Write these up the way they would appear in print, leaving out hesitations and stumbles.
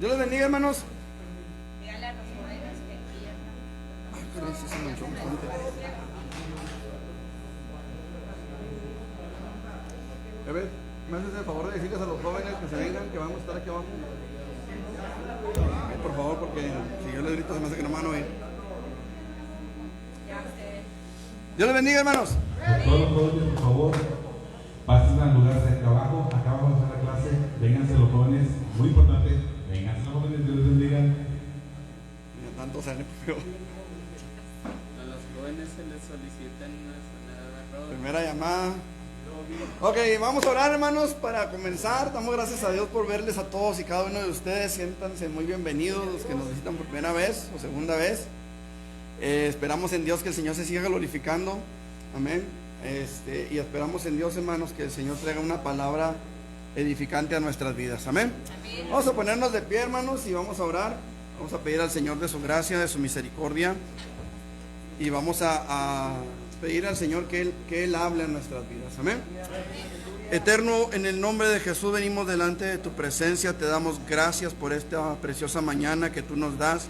Dios les bendiga, hermanos. Dígale a los jóvenes que aquí Ay, caray, sí se manchó bastante. A ver, me haces el favor de decirles a los jóvenes que se vengan, que vamos a estar aquí abajo. Ay, por favor, porque si yo les grito se me hace que no me van a oír. Dios les bendiga, hermanos. Todos los jóvenes, por favor, pasen al lugar de acá abajo. Acá vamos a hacer la clase. Vénganse los jóvenes, muy importante. Vénganse los jóvenes, Dios les bendiga. Mira, tanto sale, pero A los jóvenes se les solicitan una sonada de arroz. primera llamada. Ok, vamos a orar, hermanos, para comenzar. Damos gracias a Dios por verles a todos y cada uno de ustedes. Siéntanse muy bienvenidos, los que nos visitan por primera vez o segunda vez. Esperamos en Dios que el Señor se siga glorificando. Amén. Y esperamos en Dios, hermanos, que el Señor traiga una palabra edificante a nuestras vidas. Amén. Amén. Vamos a ponernos de pie, hermanos, y vamos a orar. Vamos a pedir al Señor de su gracia, de su misericordia. Y vamos a pedir al Señor que Él hable en nuestras vidas. Amén. Eterno, en el nombre de Jesús venimos delante de tu presencia. Te damos gracias por esta preciosa mañana que tú nos das.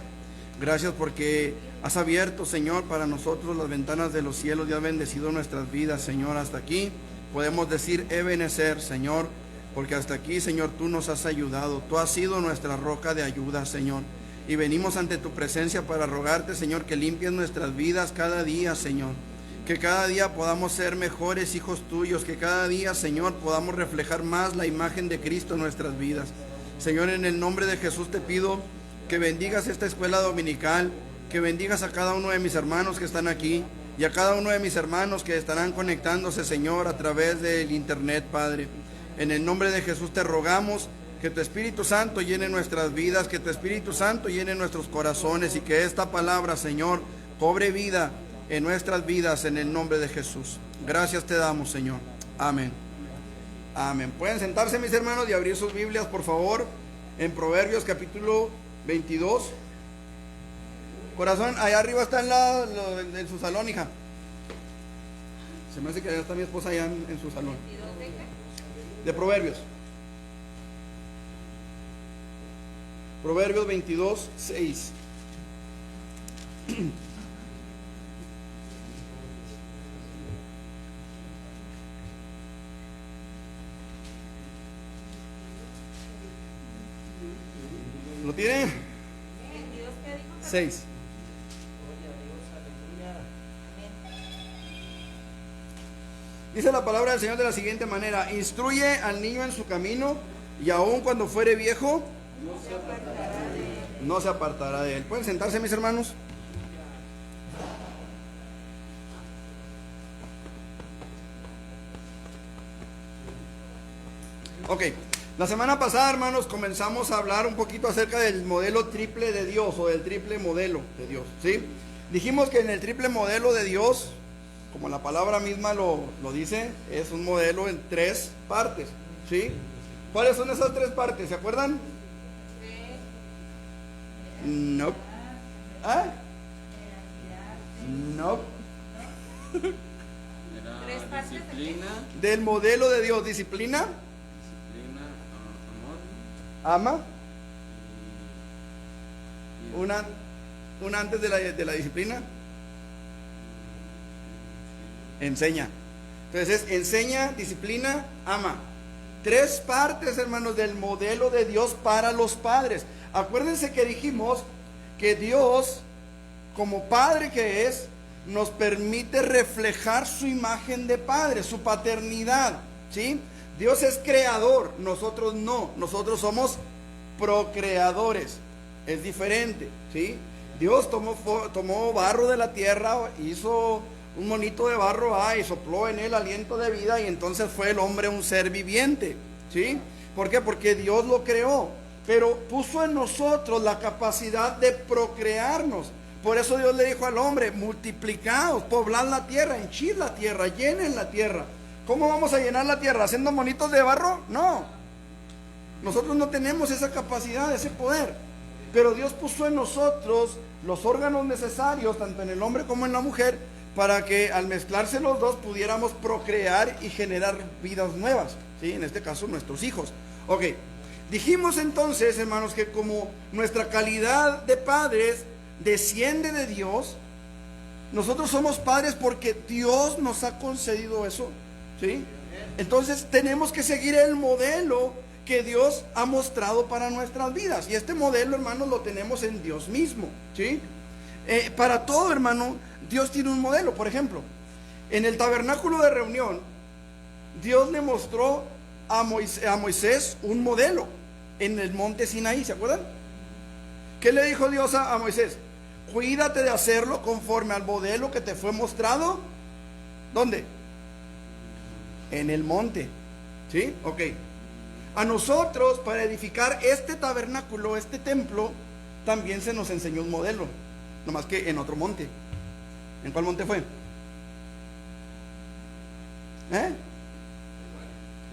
Gracias porque has abierto, Señor, para nosotros las ventanas de los cielos y has bendecido nuestras vidas, Señor. Hasta aquí podemos decir Ebenezer, Señor, porque hasta aquí, Señor, tú nos has ayudado. Tú has sido nuestra roca de ayuda, Señor. Y venimos ante tu presencia para rogarte, Señor, que limpies nuestras vidas cada día, Señor. Que cada día podamos ser mejores hijos tuyos. Que cada día, Señor, podamos reflejar más la imagen de Cristo en nuestras vidas. Señor, en el nombre de Jesús te pido que bendigas esta escuela dominical, que bendigas a cada uno de mis hermanos que están aquí y a cada uno de mis hermanos que estarán conectándose, Señor, a través del internet, Padre. En el nombre de Jesús te rogamos que tu Espíritu Santo llene nuestras vidas, que tu Espíritu Santo llene nuestros corazones y que esta palabra, Señor, cobre vida en nuestras vidas en el nombre de Jesús. Gracias te damos, Señor. Amén. Amén. Pueden sentarse, mis hermanos, y abrir sus Biblias, por favor, en Proverbios capítulo 22. Corazón, allá arriba está en su salón, hija. Se me hace que allá está mi esposa allá en su salón. De Proverbios. Proverbios 22, 6. ¿Lo tiene? 6. Dice la palabra del Señor de la siguiente manera: instruye al niño en su camino, y aun cuando fuere viejo, no se apartará de él. ¿Pueden sentarse, mis hermanos? Ok. La semana pasada, hermanos, comenzamos a hablar un poquito acerca del modelo triple de Dios, o del triple modelo de Dios, ¿sí? Dijimos que en el triple modelo de Dios, como la palabra misma lo dice, es un modelo en 3 partes, ¿sí? ¿Cuáles son esas 3 partes? ¿Se acuerdan? No. ¿Ah? No. Era disciplina, Del modelo de Dios, disciplina, amor ama, y una antes de la disciplina, enseña. Entonces es enseña, disciplina, ama. 3 partes, hermanos, del modelo de Dios para los padres. Acuérdense que dijimos que Dios, como Padre que es, nos permite reflejar su imagen de Padre, su paternidad, ¿sí? Dios es creador, nosotros no, nosotros somos procreadores, es diferente, ¿sí? Dios tomó barro de la tierra, hizo un monito de barro y sopló en él aliento de vida, y entonces fue el hombre un ser viviente, ¿sí? ¿Por qué? Porque Dios lo creó, pero puso en nosotros la capacidad de procrearnos. Por eso Dios le dijo al hombre: multiplicaos, poblad la tierra, henchid la tierra, llenen la tierra. ¿Cómo vamos a llenar la tierra? ¿Haciendo monitos de barro? No. Nosotros no tenemos esa capacidad, ese poder. Pero Dios puso en nosotros los órganos necesarios, tanto en el hombre como en la mujer, para que al mezclarse los dos pudiéramos procrear y generar vidas nuevas, ¿sí? En este caso nuestros hijos. Ok. Dijimos entonces, hermanos, que como nuestra calidad de padres desciende de Dios, nosotros somos padres porque Dios nos ha concedido eso, ¿sí? Entonces tenemos que seguir el modelo que Dios ha mostrado para nuestras vidas. Y este modelo, hermanos, lo tenemos en Dios mismo, ¿sí? Para todo, hermano, Dios tiene un modelo. Por ejemplo, en el tabernáculo de reunión, Dios le mostró a Moisés un modelo en el monte Sinaí, ¿se acuerdan? ¿Qué le dijo Dios a Moisés? Cuídate de hacerlo conforme al modelo que te fue mostrado. ¿Dónde? En el monte, ¿sí? Ok. A nosotros, para edificar este tabernáculo, este templo, también se nos enseñó un modelo, nomás que en otro monte. ¿En cuál monte fue?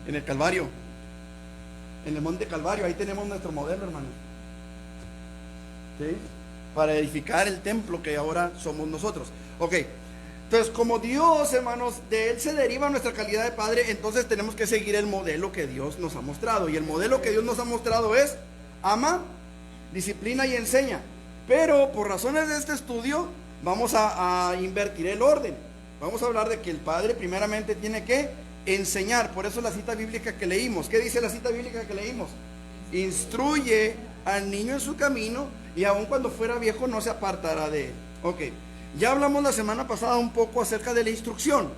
En el Calvario. En el monte Calvario, ahí tenemos nuestro modelo, hermanos, ¿sí? Para edificar el templo que ahora somos nosotros. Ok. Entonces, como Dios, hermanos, de Él se deriva nuestra calidad de padre, entonces tenemos que seguir el modelo que Dios nos ha mostrado. Y el modelo que Dios nos ha mostrado es: ama, disciplina y enseña. Pero por razones de este estudio, vamos a invertir el orden. Vamos a hablar de que el padre primeramente tiene que enseñar. Por eso la cita bíblica que leímos. ¿Qué dice la cita bíblica que leímos? Instruye al niño en su camino, y aun cuando fuera viejo no se apartará de él. Ok. Ya hablamos la semana pasada un poco acerca de la instrucción,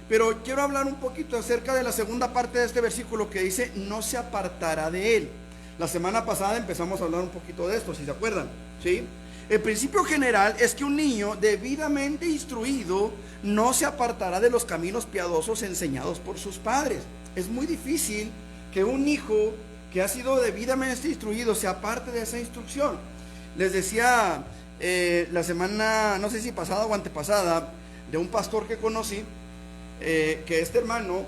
pero quiero hablar un poquito acerca de la segunda parte de este versículo que dice: no se apartará de él. La semana pasada empezamos a hablar un poquito de esto, si se acuerdan, ¿sí? El principio general es que un niño debidamente instruido no se apartará de los caminos piadosos enseñados por sus padres. Es muy difícil que un hijo que ha sido debidamente instruido se aparte de esa instrucción. Les decía la semana, no sé si pasada o antepasada, de un pastor que conocí, que este hermano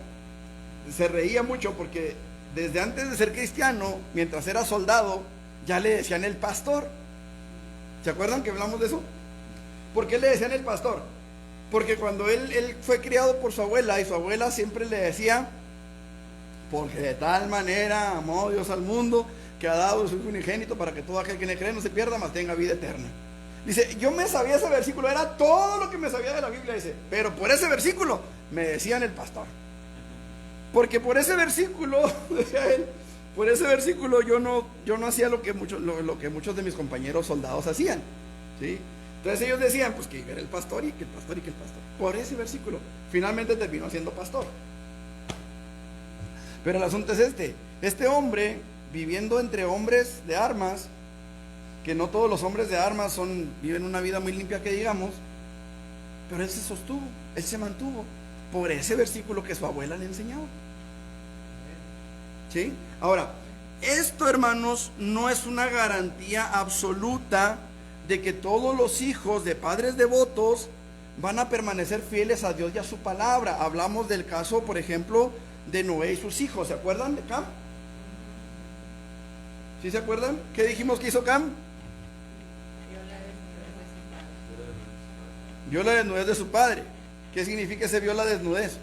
se reía mucho porque desde antes de ser cristiano, mientras era soldado, ya le decían el pastor. ¿Se acuerdan que hablamos de eso? ¿Por qué le decían el pastor? Porque cuando él fue criado por su abuela, y su abuela siempre le decía: porque de tal manera amó Dios al mundo, que ha dado su Hijo unigénito, para que todo aquel que le cree no se pierda, mas tenga vida eterna. Dice, yo me sabía ese versículo, era todo lo que me sabía de la Biblia, dice, pero por ese versículo me decían el pastor. Porque por ese versículo, decía él, por ese versículo yo no hacía lo que muchos de mis compañeros soldados hacían, ¿sí? Entonces ellos decían, pues que era el pastor y que el pastor y que el pastor. Por ese versículo, finalmente terminó siendo pastor. Pero el asunto es este hombre, viviendo entre hombres de armas, que no todos los hombres de armas viven una vida muy limpia, que digamos, pero él se sostuvo, él se mantuvo por ese versículo que su abuela le enseñaba, ¿sí? Ahora, esto, hermanos, no es una garantía absoluta de que todos los hijos de padres devotos van a permanecer fieles a Dios y a su palabra. Hablamos del caso, por ejemplo, de Noé y sus hijos. ¿Se acuerdan de Cam? ¿Sí se acuerdan? ¿Qué dijimos que hizo Cam? Vio la desnudez de su padre. ¿Qué significa ese vio la desnudez?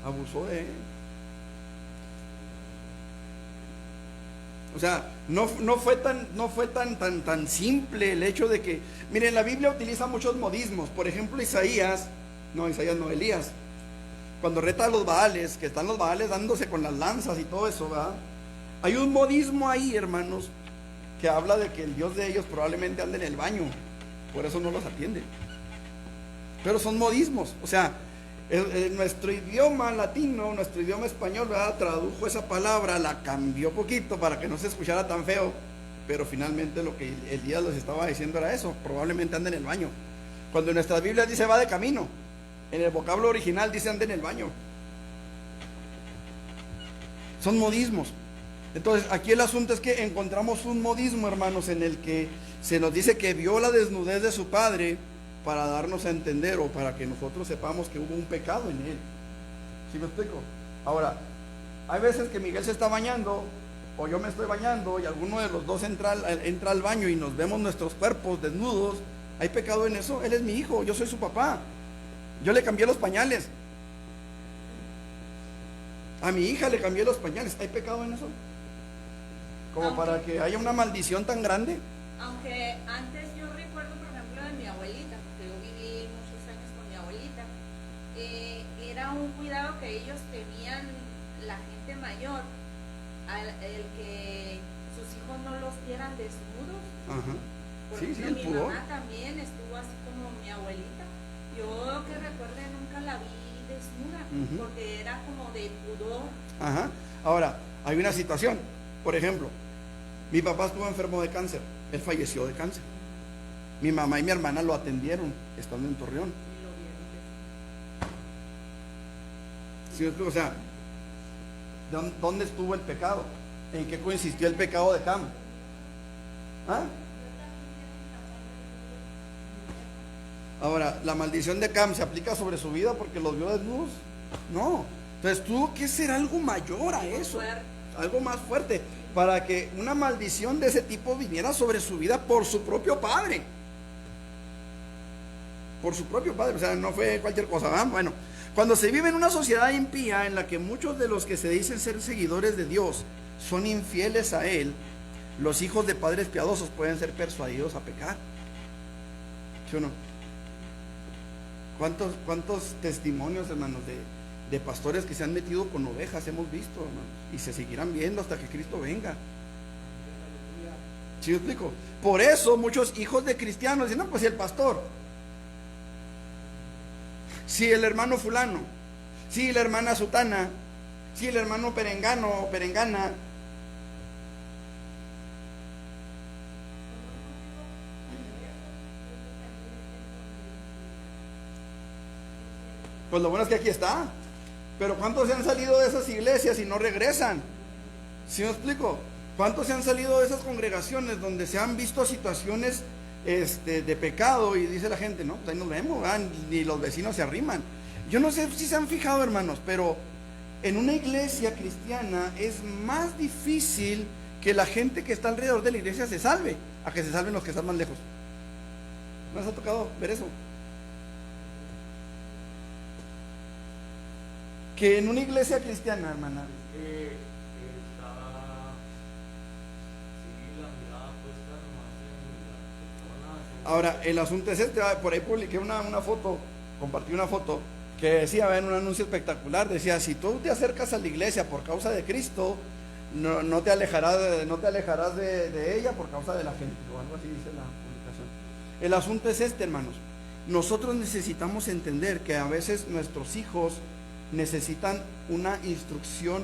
Abusó de él. O sea, no fue tan simple el hecho de que, miren, la Biblia utiliza muchos modismos. Por ejemplo, Elías cuando reta a los Baales, que están los Baales dándose con las lanzas y todo eso, ¿verdad? Hay un modismo ahí, hermanos, que habla de que el Dios de ellos probablemente ande en el baño, por eso no los atiende. Pero son modismos. O sea, nuestro idioma latino, nuestro idioma español, ¿verdad?, tradujo esa palabra, la cambió poquito para que no se escuchara tan feo, pero finalmente lo que Elías les estaba diciendo era eso: probablemente anda en el baño. Cuando en nuestras Biblias dice va de camino, en el vocablo original dice anda en el baño. Son modismos. Entonces aquí el asunto es que encontramos un modismo, hermanos, en el que se nos dice que vio la desnudez de su padre para darnos a entender, o para que nosotros sepamos que hubo un pecado en él. ¿Sí me explico? Ahora, hay veces que Miguel se está bañando, o yo me estoy bañando, y alguno de los dos entra al baño y nos vemos nuestros cuerpos desnudos. ¿Hay pecado en eso? Él es mi hijo, yo soy su papá, yo le cambié los pañales. A mi hija le cambié los pañales. ¿Hay pecado en eso? Como para que haya una maldición tan grande. Aunque antes yo recuerdo, por ejemplo, de mi abuelita, porque yo viví muchos años con mi abuelita, era un cuidado que ellos tenían, la gente mayor, el que sus hijos no los vieran desnudos. Ajá. Por Sí, ejemplo, el mi pudor. mamá también estuvo así como mi abuelita. Yo que recuerde nunca la vi desnuda, Ujú. porque era como de pudor. Ajá. Ahora, hay una situación. Por ejemplo, mi papá estuvo enfermo de cáncer. Él falleció de cáncer. Mi mamá y mi hermana lo atendieron estando en Torreón. Y lo vieron ¿Sí me explico? O sea, ¿dónde estuvo el pecado? ¿En qué consistió el pecado de Cam? ¿Ah? Ahora, ¿la maldición de Cam se aplica sobre su vida porque los vio desnudos? No. Entonces tuvo que ser algo mayor a eso, fuerte. algo más fuerte, para que una maldición de ese tipo viniera sobre su vida por su propio padre. Por su propio padre, o sea, no fue cualquier cosa, ¿verdad? Bueno, cuando se vive en una sociedad impía en la que muchos de los que se dicen ser seguidores de Dios son infieles a Él, los hijos de padres piadosos pueden ser persuadidos a pecar. ¿Sí o no? ¿Cuántos testimonios, hermanos, de pastores que se han metido con ovejas hemos visto, hermanos? Y se seguirán viendo hasta que Cristo venga. ¿Sí me explico? Por eso muchos hijos de cristianos dicen, no, pues si el pastor, si el hermano fulano, si la hermana sutana, si el hermano perengano o perengana. Pues lo bueno es que aquí está. Pero ¿cuántos se han salido de esas iglesias y no regresan? ¿Sí me explico? ¿Cuántos se han salido de esas congregaciones donde se han visto situaciones de pecado y dice la gente, no, pues ahí nos vemos, ¿verdad? Ni los vecinos se arriman? Yo no sé si se han fijado, hermanos, pero en una iglesia cristiana es más difícil que la gente que está alrededor de la iglesia se salve, a que se salven los que están más lejos. ¿No les ha tocado ver eso? Que en una iglesia cristiana, hermana, ahora, el asunto es este, por ahí publiqué una foto, compartí una foto, que decía, en un anuncio espectacular, decía, si tú te acercas a la iglesia por causa de Cristo, no te alejarás de ella por causa de la gente, o algo así dice la publicación. El asunto es este, hermanos, nosotros necesitamos entender que a veces nuestros hijos necesitan una instrucción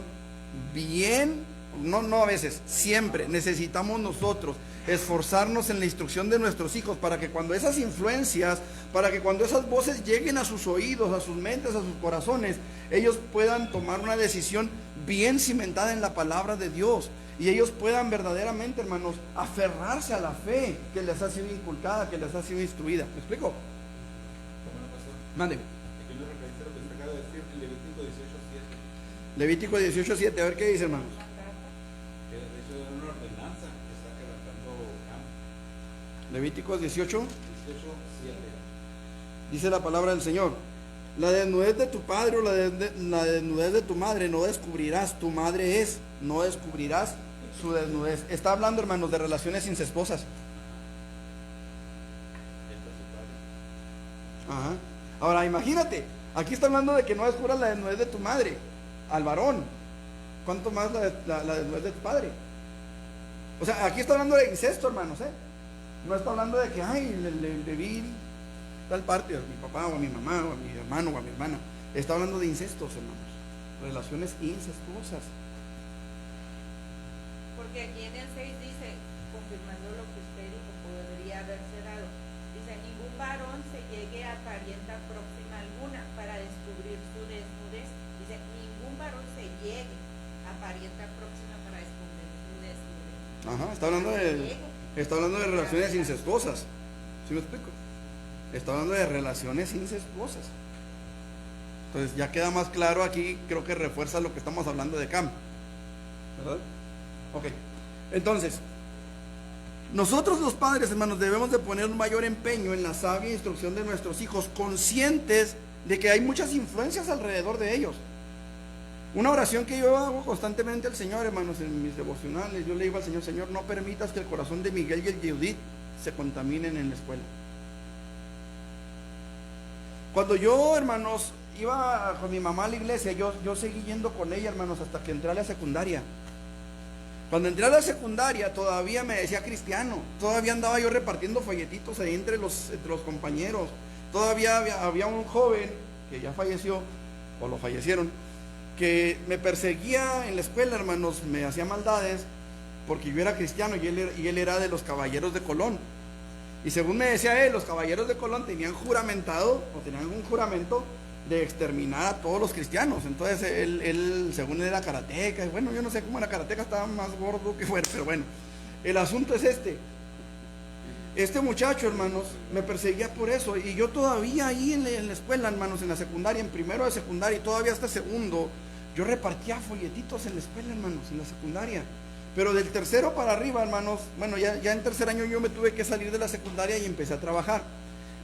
bien, no a veces, siempre necesitamos nosotros esforzarnos en la instrucción de nuestros hijos para que cuando esas influencias, para que cuando esas voces lleguen a sus oídos, a sus mentes, a sus corazones, ellos puedan tomar una decisión bien cimentada en la palabra de Dios y ellos puedan verdaderamente, hermanos, aferrarse a la fe que les ha sido inculcada, que les ha sido instruida. ¿Me explico? Mándeme. Levítico 18:7, a ver qué dice, hermanos. Levíticos 18, dice la palabra del Señor: la desnudez de tu padre o la desnudez de tu madre no descubrirás, tu madre no descubrirás su desnudez. Está hablando, hermanos, de relaciones incestuosas. Ajá. Ahora imagínate, aquí está hablando de que no descubras la desnudez de tu madre al varón, ¿cuánto más la desnudez de tu padre? O sea, aquí está hablando de incesto, hermanos, no está hablando de que, ay, le vi tal parte a mi papá o a mi mamá o a mi hermano o a mi hermana. Está hablando de incestos, hermanos, relaciones incestuosas. Porque aquí en el 6 dice, confirmando lo que usted dijo, podría haberse dado, dice, ningún varón se llegue a parienta próxima alguna para descubrir su desnudez. Dice, ningún varón se llegue a parienta próxima para descubrir su desnudez. Ajá, está hablando de relaciones incestuosas. ¿Sí me explico? Está hablando de relaciones incestuosas. Entonces ya queda más claro aquí, creo que refuerza lo que estamos hablando de Cam, ¿verdad? Ok, entonces nosotros los padres, hermanos, debemos de poner un mayor empeño en la sabia instrucción de nuestros hijos, conscientes de que hay muchas influencias alrededor de ellos. Una oración que yo hago constantemente al Señor, hermanos, en mis devocionales. Yo le digo al Señor: Señor, no permitas que el corazón de Miguel y el Judith se contaminen en la escuela. Cuando yo, hermanos, iba con mi mamá a la iglesia, yo seguí yendo con ella, hermanos, hasta que entré a la secundaria. Cuando entré a la secundaria todavía me decía cristiano, todavía andaba yo repartiendo folletitos ahí entre los compañeros. Todavía había un joven que ya falleció, o lo fallecieron, que me perseguía en la escuela, hermanos, me hacía maldades porque yo era cristiano y él era de los caballeros de Colón. Y según me decía él, los caballeros de Colón tenían un juramento de exterminar a todos los cristianos. Entonces él según él era karateca, y bueno, yo no sé cómo era karateca, estaba más gordo que fuera, pero bueno, el asunto es este muchacho, hermanos, me perseguía por eso, y yo todavía ahí en la escuela, hermanos, en la secundaria, en primero de secundaria y todavía hasta segundo, yo repartía folletitos en la escuela, hermanos, en la secundaria. Pero del tercero para arriba, hermanos, bueno, ya en tercer año yo me tuve que salir de la secundaria y empecé a trabajar.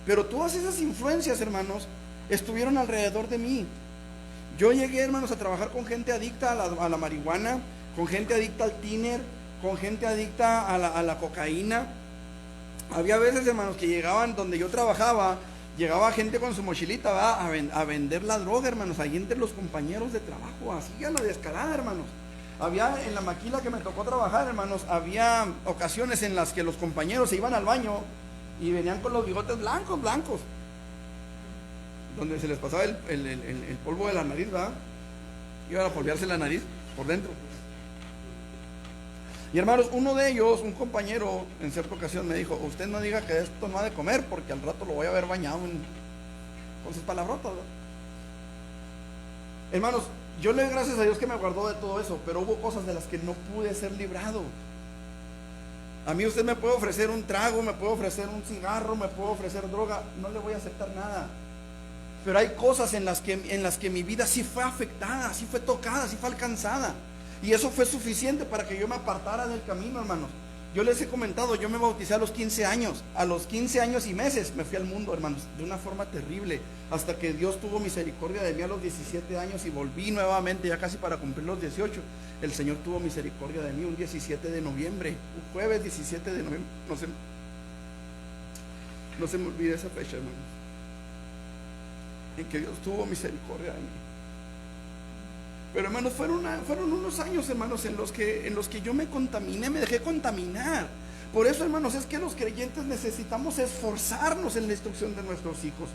Pero todas esas influencias, hermanos, estuvieron alrededor de mí. Yo llegué, hermanos, a trabajar con gente adicta a la marihuana, con gente adicta al tiner, con gente adicta a la cocaína. Había veces, hermanos, que llegaban donde yo trabajaba, llegaba gente con su mochilita, ¿va? a vender la droga, hermanos, ahí entre los compañeros de trabajo, así a la descarada, hermanos. Había en la maquila que me tocó trabajar, hermanos, había ocasiones en las que los compañeros se iban al baño y venían con los bigotes blancos, donde se les pasaba el polvo de la nariz, ¿verdad? Iban a polvearse la nariz por dentro. Y hermanos, uno de ellos, un compañero, en cierta ocasión me dijo: usted no diga que esto no ha de comer, porque al rato lo voy a ver bañado con sus palabrotas, ¿verdad? Hermanos, yo le doy gracias a Dios que me guardó de todo eso, pero hubo cosas de las que no pude ser librado. A mí usted me puede ofrecer un trago, me puede ofrecer un cigarro, me puede ofrecer droga, no le voy a aceptar nada. Pero hay cosas en las que mi vida sí fue afectada, sí fue tocada, sí fue alcanzada. Y eso fue suficiente para que yo me apartara del camino, hermanos. Yo les he comentado, yo me bauticé a los 15 años. A los 15 años y meses me fui al mundo, hermanos, de una forma terrible. Hasta que Dios tuvo misericordia de mí a los 17 años y volví nuevamente, ya casi para cumplir los 18. El Señor tuvo misericordia de mí un 17 de noviembre, un jueves 17 de noviembre. No se me olvide esa fecha, hermanos, en que Dios tuvo misericordia de mí. Pero, hermanos, fueron unos años, hermanos, en los que yo me contaminé, me dejé contaminar. Por eso, hermanos, es que los creyentes necesitamos esforzarnos en la instrucción de nuestros hijos,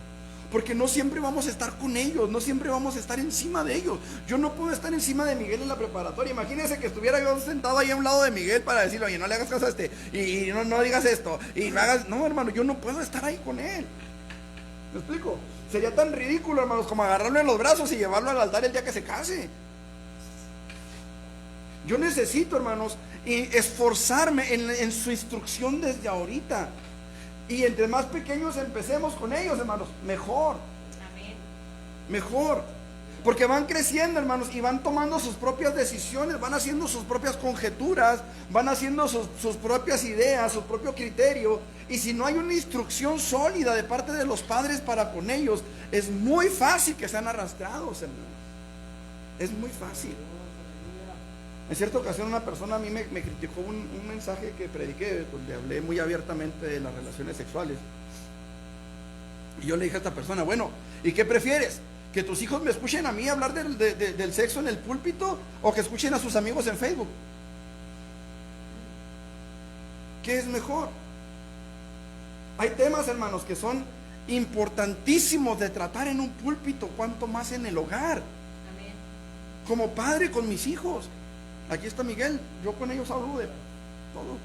porque no siempre vamos a estar con ellos, no siempre vamos a estar encima de ellos. Yo no puedo estar encima de Miguel en la preparatoria. Imagínense que estuviera yo sentado ahí a un lado de Miguel para decirle: oye, no le hagas caso a y no digas esto, y no hagas. No, hermano, yo no puedo estar ahí con él. ¿Me explico? Sería tan ridículo, hermanos, como agarrarlo en los brazos y llevarlo al altar el día que se case. Yo necesito, hermanos, esforzarme en su instrucción desde ahorita. Y entre más pequeños empecemos con ellos, hermanos, mejor. Amén. Mejor. Porque van creciendo, hermanos, y van tomando sus propias decisiones, van haciendo sus propias conjeturas, van haciendo sus propias ideas, su propio criterio. Y si no hay una instrucción sólida de parte de los padres para con ellos, es muy fácil que sean arrastrados, hermanos. Es muy fácil. En cierta ocasión una persona a mí me criticó un mensaje que prediqué, donde hablé muy abiertamente de las relaciones sexuales. Y yo le dije a esta persona: bueno, ¿y qué prefieres? ¿Que tus hijos me escuchen a mí hablar del sexo en el púlpito, o que escuchen a sus amigos en Facebook? ¿Qué es mejor? Hay temas, hermanos, que son importantísimos de tratar en un púlpito, cuanto más en el hogar. Amén. Como padre con mis hijos. Aquí está Miguel, yo con ellos hablo de todo.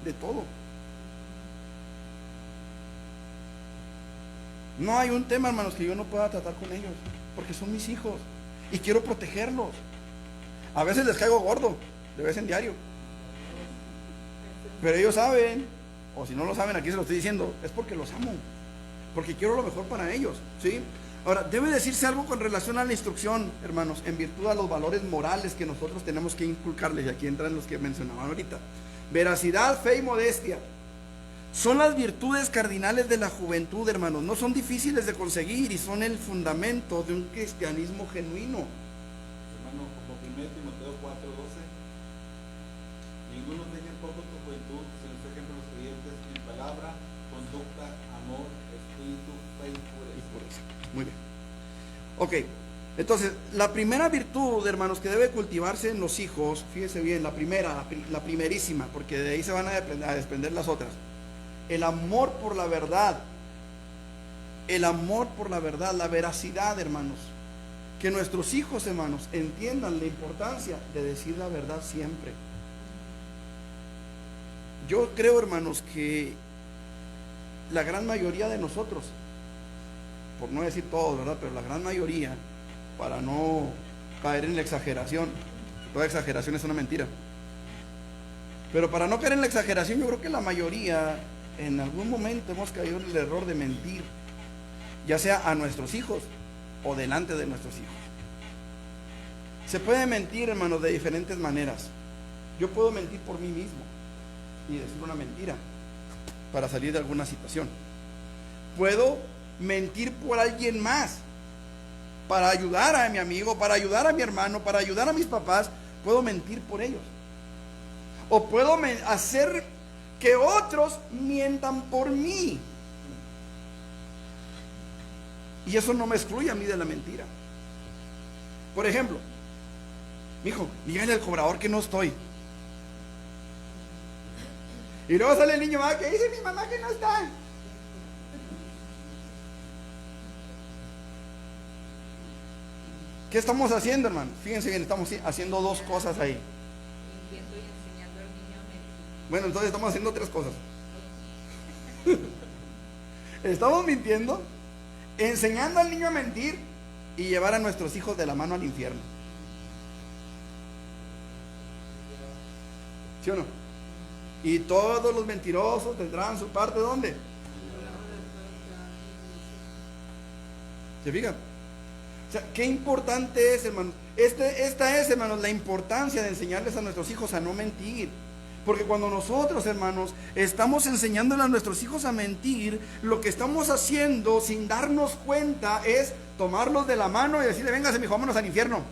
De todo. No hay un tema, hermanos, que yo no pueda tratar con ellos, porque son mis hijos y quiero protegerlos. A veces les caigo gordo, de vez en diario. Pero ellos saben, o si no lo saben, aquí se lo estoy diciendo, es porque los amo, porque quiero lo mejor para ellos, ¿sí? Ahora, debe decirse algo con relación a la instrucción, hermanos, en virtud a los valores morales que nosotros tenemos que inculcarles, y aquí entran los que mencionaban ahorita: veracidad, fe y modestia. Son las virtudes cardinales de la juventud, hermanos. No son difíciles de conseguir y son el fundamento de un cristianismo genuino. Hermano, como 1 Timoteo 4:12, ninguno tenga en poco tu juventud, sino los ejemplos de los creyentes en palabra, conducta, amor, espíritu, fe y pureza. Muy bien. Ok, entonces, la primera virtud, hermanos, que debe cultivarse en los hijos, fíjese bien, la primerísima, porque de ahí se van a desprender las otras. El amor por la verdad. El amor por la verdad, la veracidad, hermanos. Que nuestros hijos, hermanos, entiendan la importancia de decir la verdad siempre. Yo creo, hermanos, que la gran mayoría de nosotros, por no decir todos, ¿verdad? Pero la gran mayoría, para no caer en la exageración, toda exageración es una mentira. Pero para no caer en la exageración, yo creo que la mayoría, en algún momento hemos caído en el error de mentir, ya sea a nuestros hijos o delante de nuestros hijos. Se puede mentir, hermanos, de diferentes maneras. Yo puedo mentir por mí mismo y decir una mentira para salir de alguna situación. Puedo mentir por alguien más, para ayudar a mi amigo, para ayudar a mi hermano, para ayudar a mis papás. Puedo mentir por ellos. O puedo hacer que otros mientan por mí. Y eso no me excluye a mí de la mentira. Por ejemplo, mijo, dígale al cobrador que no estoy. Y luego sale el niño, que dice mi mamá que no está. ¿Qué estamos haciendo, hermano? Fíjense bien, estamos haciendo dos cosas ahí. Mintiendo y enseñando al niño a mentir. Bueno, entonces estamos haciendo tres cosas. Estamos mintiendo, enseñando al niño a mentir y llevar a nuestros hijos de la mano al infierno. ¿Sí o no? Y todos los mentirosos tendrán su parte, ¿dónde? ¿Se fijan? O sea, qué importante es, hermanos. Esta es, hermanos, la importancia de enseñarles a nuestros hijos a no mentir. Porque cuando nosotros, hermanos, estamos enseñándole a nuestros hijos a mentir, lo que estamos haciendo sin darnos cuenta es tomarlos de la mano y decirle, véngase, mijo, vámonos al infierno.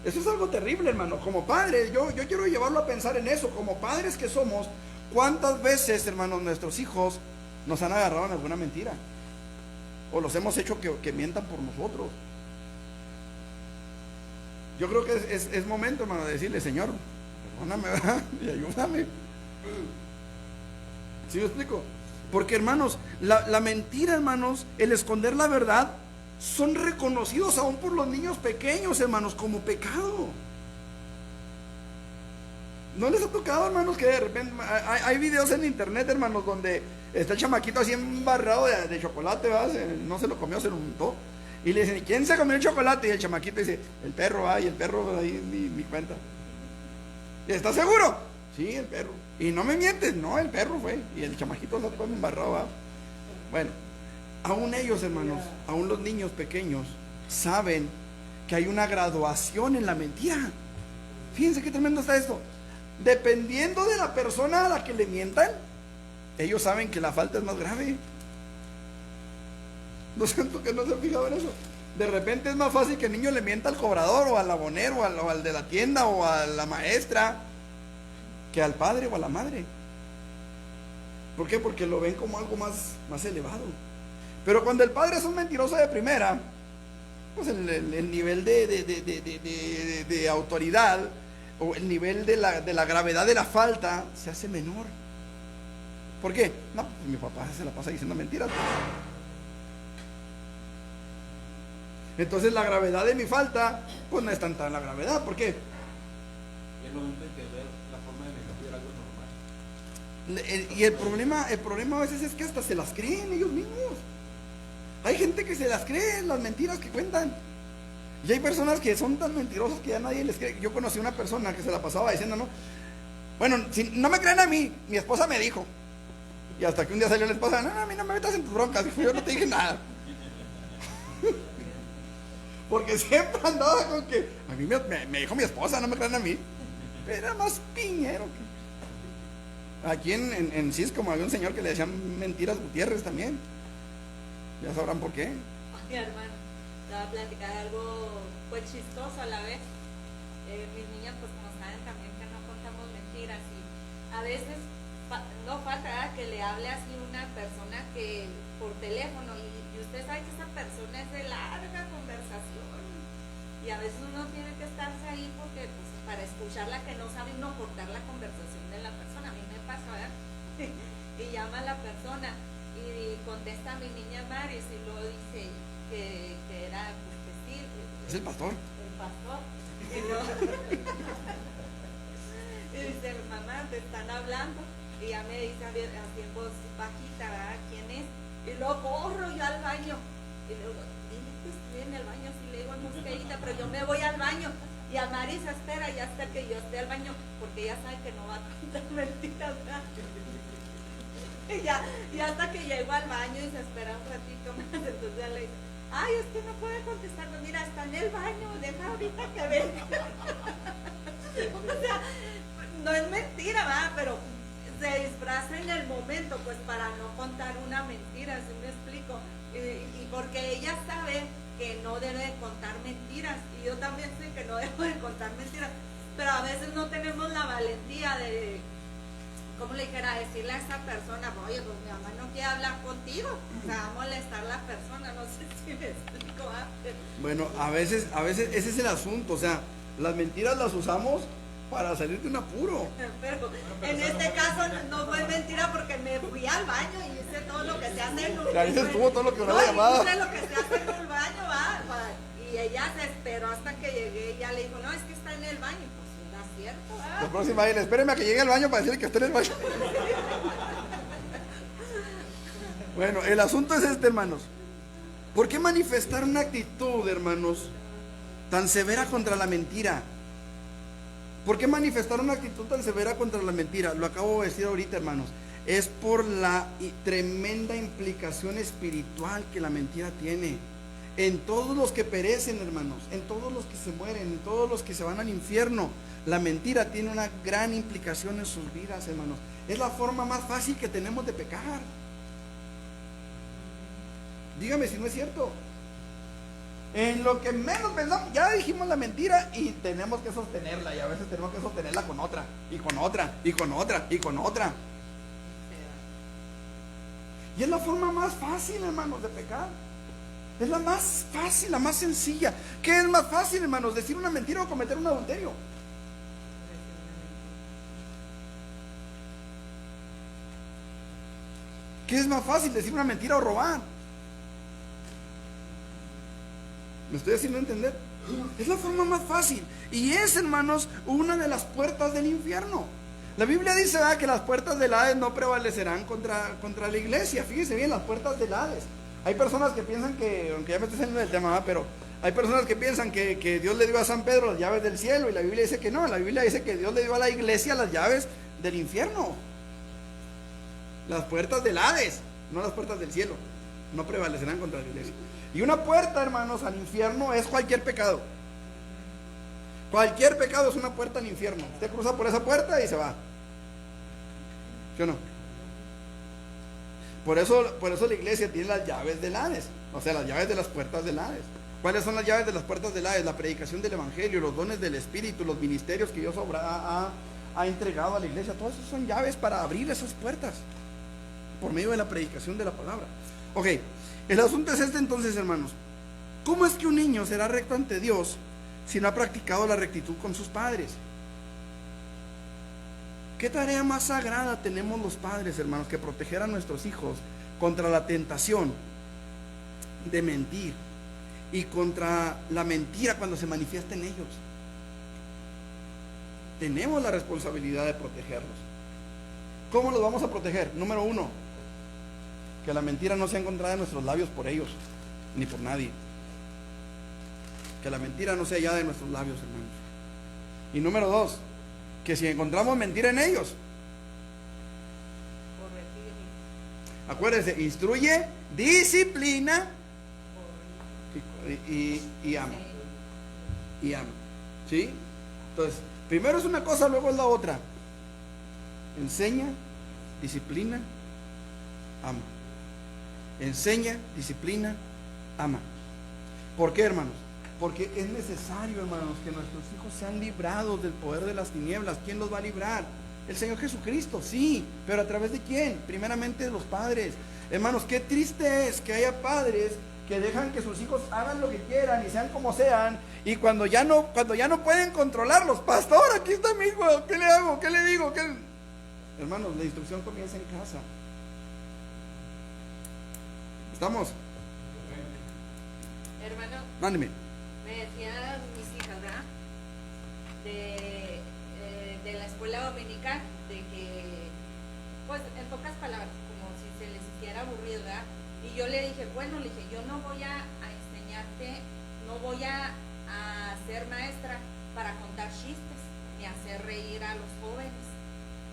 Eso es algo terrible, hermano. Como padres, yo quiero llevarlo a pensar en eso. Como padres que somos, ¿cuántas veces, hermanos, nuestros hijos nos han agarrado en alguna mentira? O los hemos hecho que mientan por nosotros. Yo creo que es momento, hermano, de decirle, Señor, perdóname, ¿verdad? Y ayúdame. ¿Sí me explico? Porque, hermanos, la mentira, hermanos, el esconder la verdad, son reconocidos aún por los niños pequeños, hermanos, como pecado. ¿No les ha tocado, hermanos, que de repente hay videos en internet, hermanos, donde está el chamaquito así embarrado de chocolate, ¿verdad? No se lo comió, se lo untó. Y le dicen, ¿quién se comió el chocolate? Y el chamaquito dice, el perro, y el perro ahí mi cuenta. ¿Y estás seguro? Sí, el perro. Y no me mientes, no, el perro fue. Y el chamaquito no fue embarrado, ¿verdad? Bueno, aún ellos, hermanos, aún los niños pequeños saben que hay una graduación en la mentira. Fíjense qué tremendo está esto. Dependiendo de la persona a la que le mientan, ellos saben que la falta es más grave. No siento que no se han fijado en eso. De repente es más fácil que el niño le mienta al cobrador o al abonero o al de la tienda o a la maestra que al padre o a la madre. ¿Por qué? Porque lo ven como algo más elevado. Pero cuando el padre es un mentiroso de primera, pues el nivel de autoridad o el nivel de la gravedad de la falta se hace menor. ¿Por qué? No, pues mi papá se la pasa diciendo mentiras. Entonces la gravedad de mi falta, pues no es tanta la gravedad. ¿Por qué? Es momento en que ver la forma de mentir algo normal. Y el problema a veces es que hasta se las creen ellos mismos. Hay gente que se las cree las mentiras que cuentan. Y hay personas que son tan mentirosas que ya nadie les cree. Yo conocí una persona que se la pasaba diciendo, no, bueno, si no me creen a mí, mi esposa me dijo. Y hasta que un día salió la esposa, no, a mí no me metas en tus broncas, dijo, yo no te dije nada. Porque siempre andaba con que a mí me dijo mi esposa, no me crean a mí. Era más piñero Aquí en Cisco había un señor que le decían Mentiras Gutiérrez también. Ya sabrán por qué. Mi hermano, te voy a platicar algo pues chistoso a la vez. Mis niñas, pues como saben también que no contamos mentiras y a veces no falta, ¿verdad?, que le hable así una persona que por teléfono y usted sabe que esa persona es de larga conversación y a veces uno tiene que estarse ahí porque pues, para escucharla que no sabe no cortar la conversación de la persona. A mí me pasa, ¿verdad? Y llama a la persona y contesta a mi niña Maris y luego dice que era pues que sí, Es el pastor. el pastor y, luego, y dice, mamá, te están hablando y ya me dice así en voz bajita, ¿verdad?, quién es, y luego corro yo al baño y luego dile que estoy en el baño, si le digo en mosqueita, pero yo me voy al baño y a Maris espera y hasta que yo esté al baño porque ella sabe que no va a contar mentiras, ¿verdad? Y hasta que llego al baño y se espera un ratito más, entonces ya le dice, ay, es que no puede contestar, no, mira, está en el baño, deja ahorita que venga. O sea, no es mentira, ¿verdad? Pero se disfraza en el momento, pues para no contar una mentira, ¿sí me explico? Y porque ella sabe que no debe de contar mentiras, y yo también sé que no debo de contar mentiras, pero a veces no tenemos la valentía de, como le dijera, decirle a esa persona, oye, pues mi mamá no quiere hablar contigo, o sea, va a molestar a la persona, no sé si me explico. Bueno, a veces ese es el asunto, o sea, las mentiras las usamos para salir de un apuro. Pero en este caso no fue mentira porque me fui al baño y hice todo lo que se hace en un baño. Clarice estuvo todo lo que duró la llamada. Hice lo que se hace en un baño, va. Y ella se esperó hasta que llegué y ya le dijo, no, es que está en el baño. Pues era cierto, ¿verdad? La próxima vez, espéreme a que llegue al baño para decirle que esté en el baño. Bueno, el asunto es este, hermanos. ¿Por qué manifestar una actitud, hermanos, tan severa contra la mentira? ¿Por qué manifestar una actitud tan severa contra la mentira? Lo acabo de decir ahorita, hermanos. Es por la tremenda implicación espiritual que la mentira tiene. En todos los que perecen, hermanos, en todos los que se mueren, en todos los que se van al infierno, la mentira tiene una gran implicación en sus vidas, hermanos. Es la forma más fácil que tenemos de pecar. Dígame si no es cierto. En lo que menos pensamos, ya dijimos la mentira y tenemos que sostenerla, y a veces tenemos que sostenerla con otra, y con otra, y con otra, y con otra. Y es la forma más fácil, hermanos, de pecar. Es la más fácil, la más sencilla. ¿Qué es más fácil, hermanos? ¿Decir una mentira o cometer un adulterio? ¿Qué es más fácil? ¿Decir una mentira o robar? ¿Me estoy haciendo entender? Es la forma más fácil. Y es, hermanos, una de las puertas del infierno. La Biblia dice, ¿verdad?, que las puertas del Hades no prevalecerán contra la iglesia. Fíjese bien, las puertas del Hades. Hay personas que piensan que, aunque ya me estoy saliendo del tema, ¿verdad?, pero hay personas que piensan que Dios le dio a San Pedro las llaves del cielo, y la Biblia dice que no. La Biblia dice que Dios le dio a la iglesia las llaves del infierno. Las puertas del Hades, no las puertas del cielo, no prevalecerán contra la iglesia. Y una puerta, hermanos, al infierno es cualquier pecado. Cualquier pecado es una puerta al infierno. Usted cruza por esa puerta y se va. ¿Sí o no? Por eso la iglesia tiene las llaves del Hades, o sea, las llaves de las puertas del Hades. ¿Cuáles son las llaves de las puertas del Hades? La predicación del evangelio, los dones del Espíritu, los ministerios que Dios ha entregado a la iglesia. Todas esas son llaves para abrir esas puertas por medio de la predicación de la palabra. Ok, el asunto es este entonces, hermanos. ¿Cómo es que un niño será recto ante Dios si no ha practicado la rectitud con sus padres? ¿Qué tarea más sagrada tenemos los padres, hermanos, que proteger a nuestros hijos contra la tentación de mentir y contra la mentira cuando se manifiesta en ellos? Tenemos la responsabilidad de protegerlos. ¿Cómo los vamos a proteger? Número uno, que la mentira no sea encontrada en nuestros labios por ellos, ni por nadie. Que la mentira no sea hallada en nuestros labios, hermanos. Y número dos, que si encontramos mentira en ellos, acuérdense, instruye, disciplina y ama. Y ama. ¿Sí? Entonces, primero es una cosa, luego es la otra. Enseña, disciplina, ama. Enseña, disciplina, ama. ¿Por qué, hermanos? Porque es necesario, hermanos, que nuestros hijos sean librados del poder de las tinieblas. ¿Quién los va a librar? El Señor Jesucristo, sí, pero ¿a través de quién? Primeramente de los padres. Hermanos, qué triste es que haya padres que dejan que sus hijos hagan lo que quieran y sean como sean, y cuando ya no pueden controlarlos, pastor, aquí está mi hijo, ¿qué le hago? ¿Qué le digo? Hermanos, la instrucción comienza en casa. ¿Estamos? Hermano, Mándeme. me decían mis hijas, ¿verdad? De la escuela dominical, de que, pues, en pocas palabras, como si se les hiciera aburrido, ¿verdad? Y yo le dije, bueno, le dije, yo no voy a enseñarte, no voy a ser maestra para contar chistes, ni hacer reír a los jóvenes.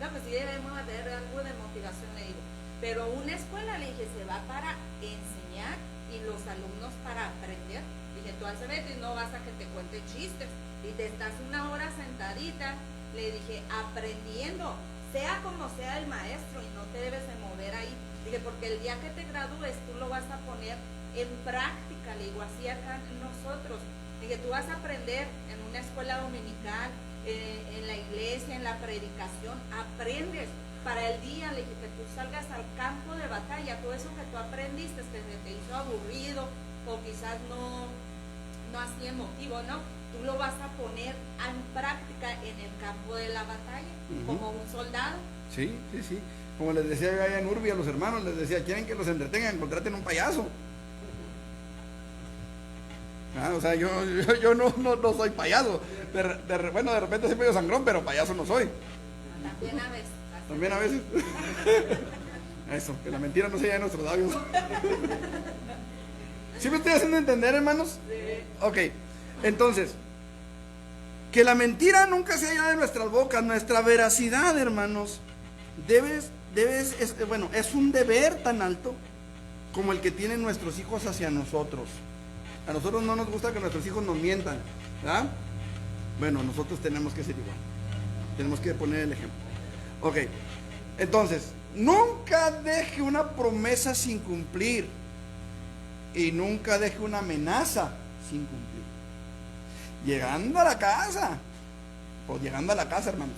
Claro, pues sí debemos haber algo de motivación, le digo. Pero una escuela, le dije, se va para enseñar y los alumnos para aprender. Dije, tú haces y no vas a que te cuente chistes. Y te estás una hora sentadita, le dije, aprendiendo, sea como sea el maestro, y no te debes de mover ahí. Dije, porque el día que te gradúes, tú lo vas a poner en práctica. Le digo, así acá nosotros. Dije, tú vas a aprender en una escuela dominical, en la iglesia, en la predicación, aprendes. Para el día, le dije, que tú salgas al campo de batalla, todo eso que tú aprendiste, que se te hizo aburrido, o quizás no así emotivo, ¿no? Tú lo vas a poner en práctica en el campo de la batalla, como un soldado. Sí. Como les decía yo allá en Urbi a los hermanos, les decía, quieren que los entretengan, contraten un payaso. O sea, yo no soy payaso. Bueno, de repente soy medio sangrón, pero payaso no soy. También a veces. También a veces. Eso, que la mentira no se halla en nuestros labios. ¿Sí me estoy haciendo entender, hermanos? Sí. Ok, entonces, que la mentira nunca se halla de nuestras bocas. Nuestra veracidad, hermanos, es un deber tan alto como el que tienen nuestros hijos hacia nosotros. A nosotros no nos gusta que nuestros hijos nos mientan, ¿verdad? Bueno, nosotros tenemos que ser igual. Tenemos que poner el ejemplo. Ok, entonces, nunca deje una promesa sin cumplir. Y nunca deje una amenaza sin cumplir. Llegando a la casa, hermanos.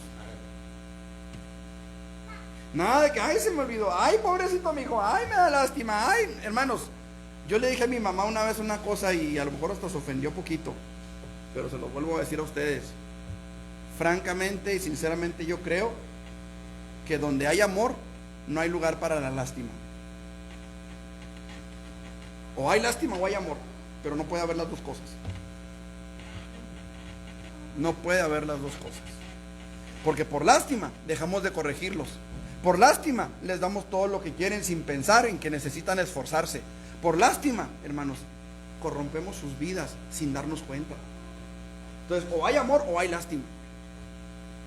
Nada de que, ay, se me olvidó, ay, pobrecito mi hijo, ay, me da lástima, ay, hermanos. Yo le dije a mi mamá una vez una cosa y a lo mejor hasta se ofendió poquito, pero se lo vuelvo a decir a ustedes. Francamente y sinceramente yo creo que donde hay amor no hay lugar para la lástima. O hay lástima o hay amor, pero no puede haber las dos cosas. No puede haber las dos cosas. Porque por lástima dejamos de corregirlos. Por lástima les damos todo lo que quieren sin pensar en que necesitan esforzarse. Por lástima, hermanos, corrompemos sus vidas sin darnos cuenta. Entonces, o hay amor o hay lástima.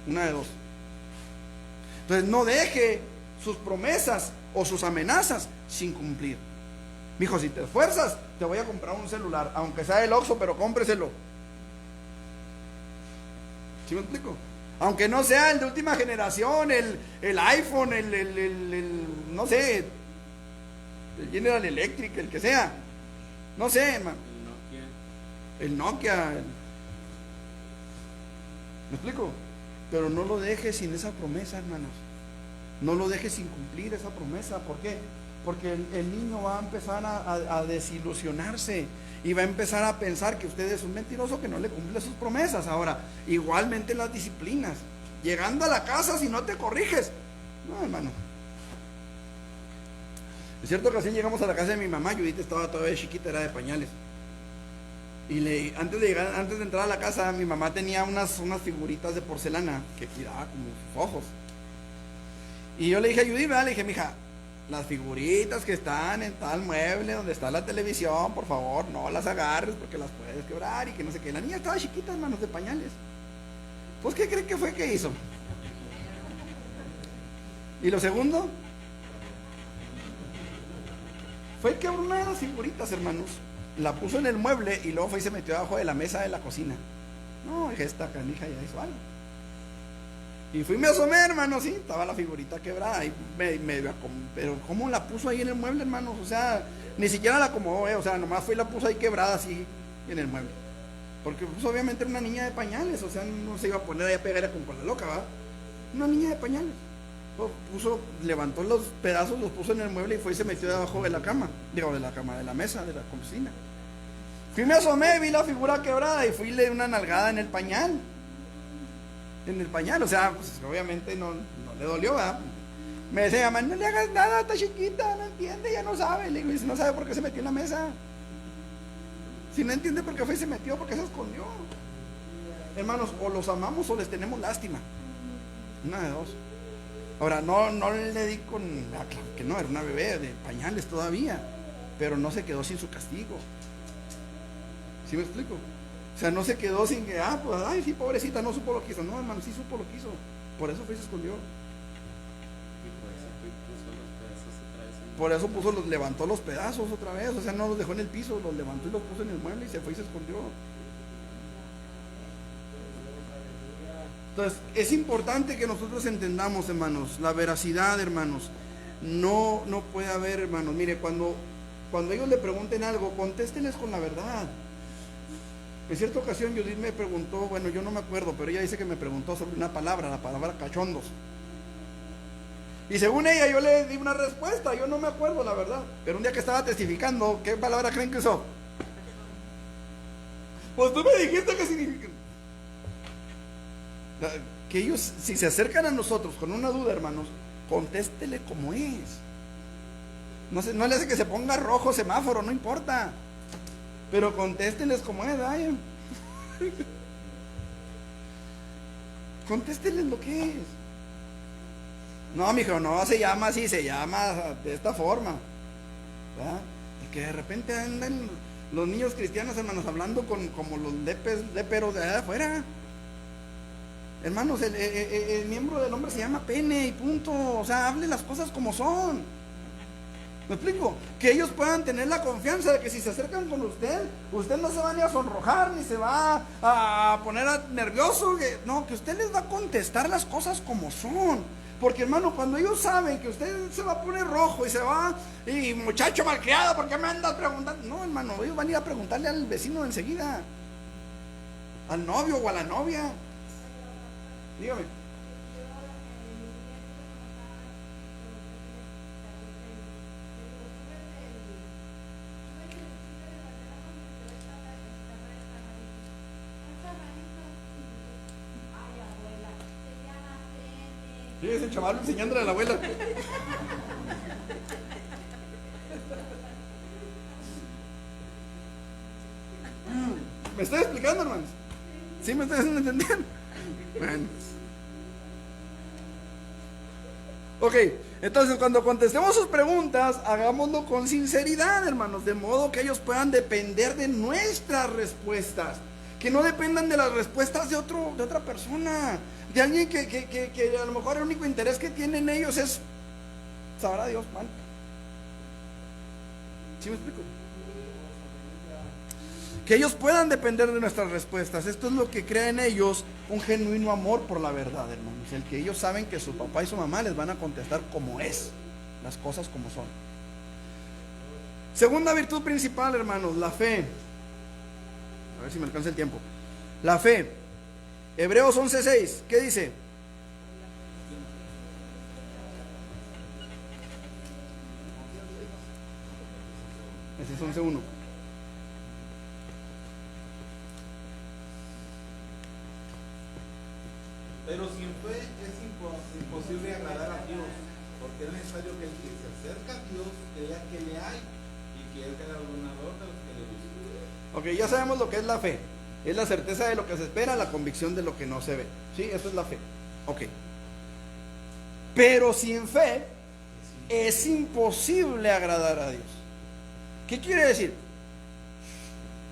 Una de dos. Entonces, no deje sus promesas o sus amenazas sin cumplir. Mijo, si te esfuerzas, te voy a comprar un celular, aunque sea del Oxxo, pero cómpreselo. ¿Sí me explico? Aunque no sea el de última generación, el iPhone, no sé, el General Electric, el que sea. No sé, hermano. El Nokia. ¿Me explico? Pero no lo dejes sin esa promesa, hermanos. No lo dejes sin cumplir esa promesa. ¿Por qué? Porque el niño va a empezar a desilusionarse y va a empezar a pensar que usted es un mentiroso que no le cumple sus promesas. Ahora, igualmente las disciplinas. Llegando a la casa, si no te corriges, no, hermano. Es cierto que así llegamos a la casa de mi mamá. Judith estaba todavía chiquita, era de pañales. Y antes de entrar a la casa, mi mamá tenía unas figuritas de porcelana que cuidaba como sus ojos. Y yo le dije a Judith, le dije, mija, las figuritas que están en tal mueble donde está la televisión, por favor, no las agarres porque las puedes quebrar y que no sé qué. La niña estaba chiquita, hermanos, de pañales. Pues, ¿qué creen que fue que hizo? Y lo segundo, fue que abrió una de las figuritas, hermanos, la puso en el mueble y luego fue y se metió abajo de la mesa de la cocina. No, dije, esta canija ya hizo algo. Y fui, me asomé, hermano, sí, estaba la figurita quebrada. Y pero ¿cómo la puso ahí en el mueble, hermanos? O sea, ni siquiera la acomodó, o sea, nomás fue y la puso ahí quebrada así en el mueble. Porque pues, obviamente era una niña de pañales, o sea, no se iba a poner ahí a pegar con la loca, ¿va? Una niña de pañales. Levantó los pedazos, los puso en el mueble y fue y se metió debajo de la cama. Digo, de la mesa, de la cocina. Fui, me asomé, vi la figura quebrada y fui y le di una nalgada en el pañal. En el pañal, o sea, pues, obviamente no le dolió, ¿verdad? Me decía, mamá, no le hagas nada, está chiquita, no entiende, ya no sabe. Le digo, y si no sabe por qué se metió en la mesa. Si no entiende por qué fue y se metió, porque se escondió. Hermanos, o los amamos o les tenemos lástima. Una de dos. Ahora, no le di con... claro que no, era una bebé de pañales todavía, pero no se quedó sin su castigo. ¿Sí me explico? O sea, no se quedó sin que, pues, ay, sí, pobrecita, no supo lo que hizo. No, hermano, sí supo lo que hizo. Por eso fue y se escondió. Por eso levantó los pedazos otra vez. O sea, no los dejó en el piso, los levantó y los puso en el mueble y se fue y se escondió. Entonces, es importante que nosotros entendamos, hermanos, la veracidad, hermanos. No puede haber, hermanos. Mire, cuando ellos le pregunten algo, contéstenles con la verdad. En cierta ocasión Judith me preguntó, bueno, yo no me acuerdo, pero ella dice que me preguntó sobre una palabra, la palabra cachondos. Y según ella yo le di una respuesta, yo no me acuerdo la verdad. Pero un día que estaba testificando, ¿qué palabra creen que usó? Pues tú me dijiste que significa. Que ellos, si se acercan a nosotros con una duda, hermanos, contéstele como es. No le hace que se ponga rojo semáforo, no importa. Pero contéstenles como es, ay. Contéstenles lo que es. No, mijo, no se llama así, se llama de esta forma, ¿verdad? Porque de repente andan los niños cristianos, hermanos, hablando como los léperos de allá afuera. Hermanos, el miembro del hombre se llama pene y punto. O sea, hable las cosas como son. ¿Me explico? Que ellos puedan tener la confianza de que si se acercan con usted no se va ni a sonrojar, ni se va a poner nervioso. No, que usted les va a contestar las cosas como son. Porque, hermano, cuando ellos saben que usted se va a poner rojo y se va, y muchacho malcriado, ¿por qué me andas preguntando? No, hermano, ellos van a ir a preguntarle al vecino enseguida, al novio o a la novia. Dígame. Sí, es el chaval enseñándole a la abuela. ¿Me estoy explicando, hermanos? ¿Sí me estoy haciendo entender? Bueno. Ok, entonces cuando contestemos sus preguntas, hagámoslo con sinceridad, hermanos, de modo que ellos puedan depender de nuestras respuestas, que no dependan de las respuestas de otra persona, de alguien que a lo mejor el único interés que tienen ellos es, sabrá Dios, mal. ¿Sí me explico? Que ellos puedan depender de nuestras respuestas. Esto es lo que crea en ellos un genuino amor por la verdad, hermanos. El que ellos saben que su papá y su mamá les van a contestar como es, las cosas como son. Segunda virtud principal, hermanos, la fe. A ver si me alcanza el tiempo. La fe. Hebreos 11:6, ¿qué dice? Ese es 11:1. Pero sin fe es imposible agradar a Dios, porque es necesario que el que se acerca a Dios crea que le hay y que es galardonador de los que le buscan. Ok, ya sabemos lo que es la fe. Es la certeza de lo que se espera, la convicción de lo que no se ve. ¿Sí? Eso es la fe. Ok. Pero sin fe es imposible agradar a Dios. ¿Qué quiere decir?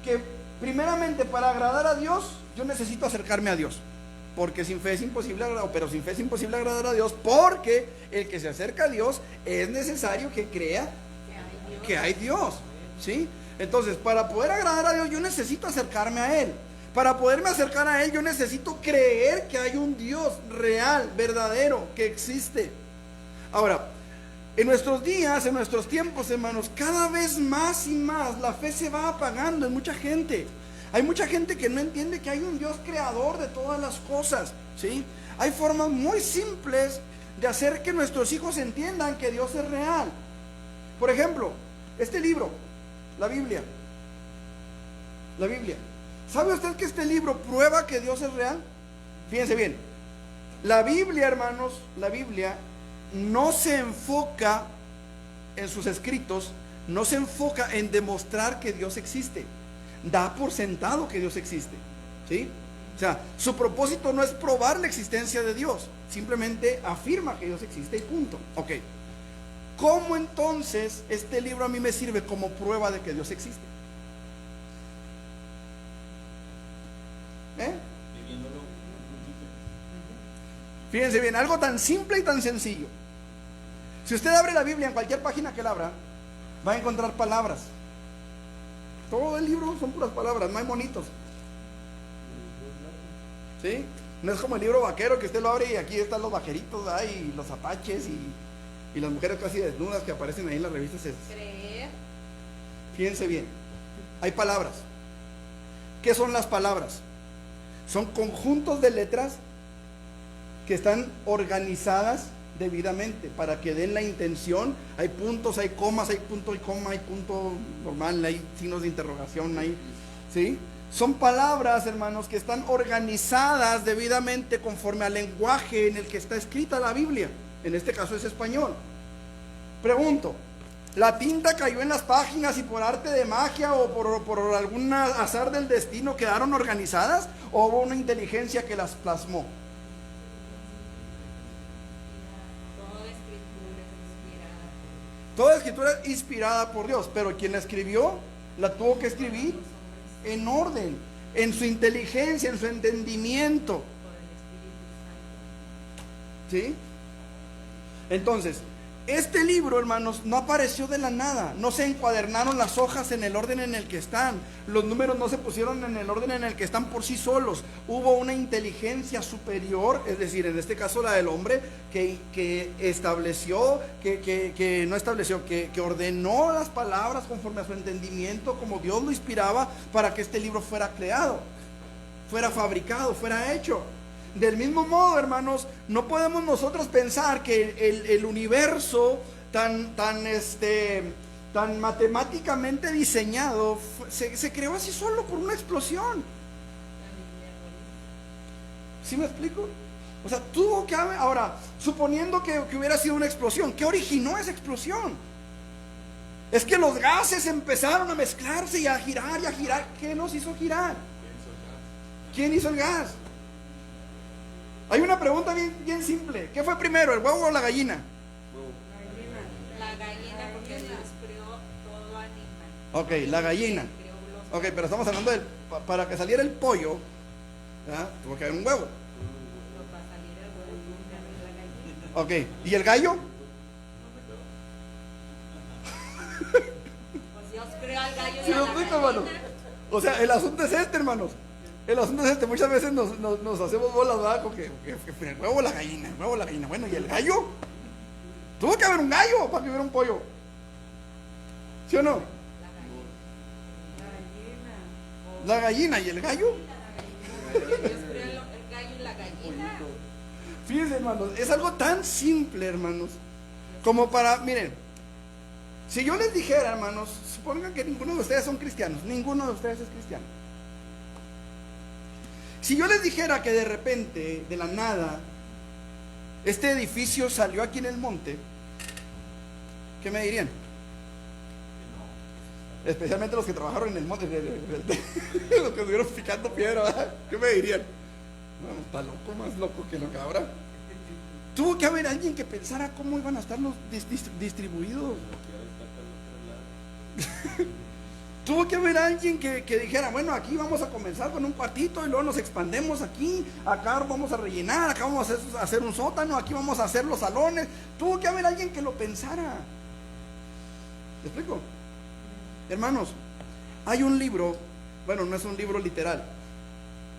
Que primeramente para agradar a Dios yo necesito acercarme a Dios. Porque sin fe es imposible agradar, pero sin fe es imposible agradar a Dios, porque el que se acerca a Dios es necesario que crea que hay Dios. ¿Sí? Entonces, para poder agradar a Dios yo necesito acercarme a Él. Para poderme acercar a Él, yo necesito creer que hay un Dios real, verdadero, que existe. Ahora, en nuestros días, en nuestros tiempos, hermanos, cada vez más y más la fe se va apagando en mucha gente. Hay mucha gente que no entiende que hay un Dios creador de todas las cosas, ¿sí? Hay formas muy simples de hacer que nuestros hijos entiendan que Dios es real. Por ejemplo, este libro, la Biblia. La Biblia. ¿Sabe usted que este libro prueba que Dios es real? Fíjense bien. La Biblia, hermanos, la Biblia no se enfoca en sus escritos, no se enfoca en demostrar que Dios existe. Da por sentado que Dios existe, ¿sí? O sea, su propósito no es probar la existencia de Dios, simplemente afirma que Dios existe y punto. Ok. ¿Cómo entonces este libro a mí me sirve como prueba de que Dios existe? Viviéndolo. Fíjense bien, algo tan simple y tan sencillo. Si usted abre la Biblia en cualquier página que la abra, va a encontrar palabras. Todo el libro son puras palabras, no hay monitos. ¿Sí? No es como el libro vaquero que usted lo abre y aquí están los vaqueritos, y los apaches y las mujeres casi desnudas que aparecen ahí en las revistas. Creer. Fíjense bien, hay palabras. ¿Qué son las palabras? Son conjuntos de letras que están organizadas debidamente para que den la intención. Hay puntos, hay comas, hay punto y coma, hay punto normal, hay signos de interrogación, ¿sí? Son palabras, hermanos, que están organizadas debidamente conforme al lenguaje en el que está escrita la Biblia. En este caso es español. Pregunto, ¿la tinta cayó en las páginas y por arte de magia o por algún azar del destino quedaron organizadas? ¿O hubo una inteligencia que las plasmó? Toda escritura es inspirada por Dios, pero quien la escribió, la tuvo que escribir en orden, en su inteligencia, en su entendimiento. ¿Sí? Entonces, este libro, hermanos, no apareció de la nada. No se encuadernaron las hojas en el orden en el que están. Los números no se pusieron en el orden en el que están por sí solos. Hubo una inteligencia superior, es decir, en este caso la del hombre, que estableció, que ordenó las palabras conforme a su entendimiento, como Dios lo inspiraba, para que este libro fuera creado, fuera fabricado, fuera hecho. Del mismo modo, hermanos, no podemos nosotros pensar que el universo tan matemáticamente diseñado se creó así solo por una explosión. ¿Sí me explico? O sea, tuvo que haber. Ahora, suponiendo que hubiera sido una explosión, ¿qué originó esa explosión? Es que los gases empezaron a mezclarse y a girar y a girar. ¿Qué los hizo girar? ¿Quién hizo el gas? Hay una pregunta bien simple. ¿Qué fue primero, el huevo o la gallina? La gallina, porque Dios creó todo animal. Ok, la gallina. Ok, pero estamos hablando de para que saliera el pollo, ¿verdad? Tuvo que haber un huevo. Para salir el huevo, tuvo que haber la gallina. Ok, ¿y el gallo? Pues Dios creó al gallo y ¿Sí a me la explico, gallina. hermano? O sea, el asunto es este, hermanos. El asunto es este. Muchas veces nos hacemos bolas, ¿verdad? Con que el huevo o la gallina, el huevo o la gallina. Bueno, ¿y el gallo? Tuvo que haber un gallo para que hubiera un pollo. ¿Sí o no? La gallina y el gallo. Dios creó el gallo y la gallina. Fíjense, hermanos, es algo tan simple, hermanos, como para, miren, si yo les dijera, hermanos, supongan que ninguno de ustedes son cristianos, ninguno de ustedes es cristiano. Si yo les dijera que de repente, de la nada, este edificio salió aquí en el monte, ¿qué me dirían? Especialmente los que trabajaron en el monte, los que estuvieron picando piedra, ¿verdad? ¿Qué me dirían? No, está loco, más loco que lo que habrá. Tuvo que haber alguien que pensara cómo iban a estar los distribuidos. Tuvo que haber alguien que dijera, bueno, aquí vamos a comenzar con un cuartito y luego nos expandemos aquí, acá vamos a rellenar, acá vamos a hacer un sótano, aquí vamos a hacer los salones. Tuvo que haber alguien que lo pensara. ¿Me explico? Hermanos, hay un libro, bueno, no es un libro literal,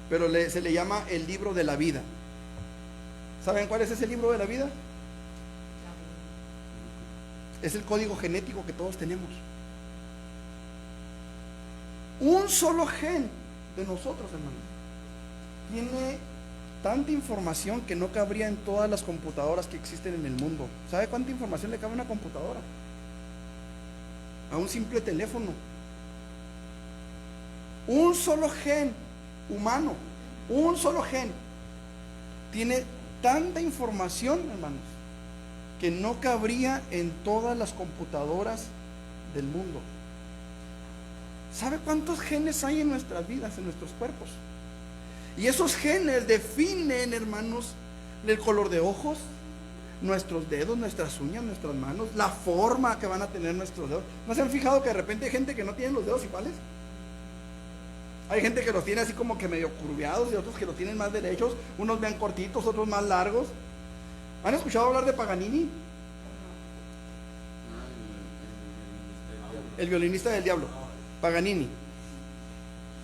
pero se le llama el libro de la vida. ¿Saben cuál es ese libro de la vida? Es el código genético que todos tenemos. Un solo gen de nosotros, hermanos, tiene tanta información que no cabría en todas las computadoras que existen en el mundo. ¿Sabe cuánta información le cabe a una computadora? A un simple teléfono. Un solo gen humano, un solo gen, tiene tanta información, hermanos, que no cabría en todas las computadoras del mundo. ¿Sabe cuántos genes hay en nuestras vidas, en nuestros cuerpos? Y esos genes definen, hermanos, el color de ojos, nuestros dedos, nuestras uñas, nuestras manos, la forma que van a tener nuestros dedos. ¿No se han fijado que de repente hay gente que no tiene los dedos iguales? Hay gente que los tiene así como que medio curveados y otros que los tienen más derechos, unos vean cortitos, otros más largos. ¿Han escuchado hablar de Paganini? El violinista del diablo, Paganini.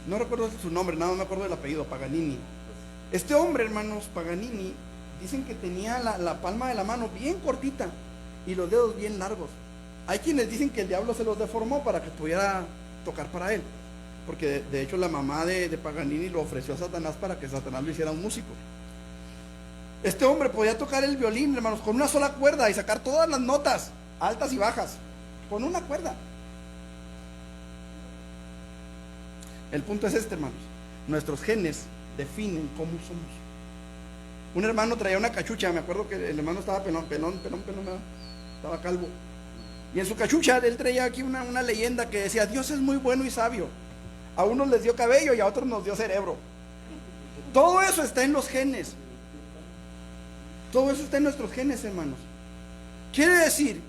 No recuerdo su nombre, nada más me acuerdo del apellido, Paganini. Este hombre, hermanos, Paganini, dicen que tenía la palma de la mano bien cortita y los dedos bien largos. Hay quienes dicen que el diablo se los deformó para que pudiera tocar para él, porque de hecho la mamá de Paganini lo ofreció a Satanás para que Satanás lo hiciera un músico. Este hombre podía tocar el violín, hermanos, con una sola cuerda y sacar todas las notas, altas y bajas, con una cuerda. El punto es este, hermanos. Nuestros genes definen cómo somos. Un hermano traía una cachucha, me acuerdo que el hermano estaba pelón, estaba calvo. Y en su cachucha él traía aquí una leyenda que decía: Dios es muy bueno y sabio. A unos les dio cabello y a otros nos dio cerebro. Todo eso está en los genes. Todo eso está en nuestros genes, hermanos. Quiere decir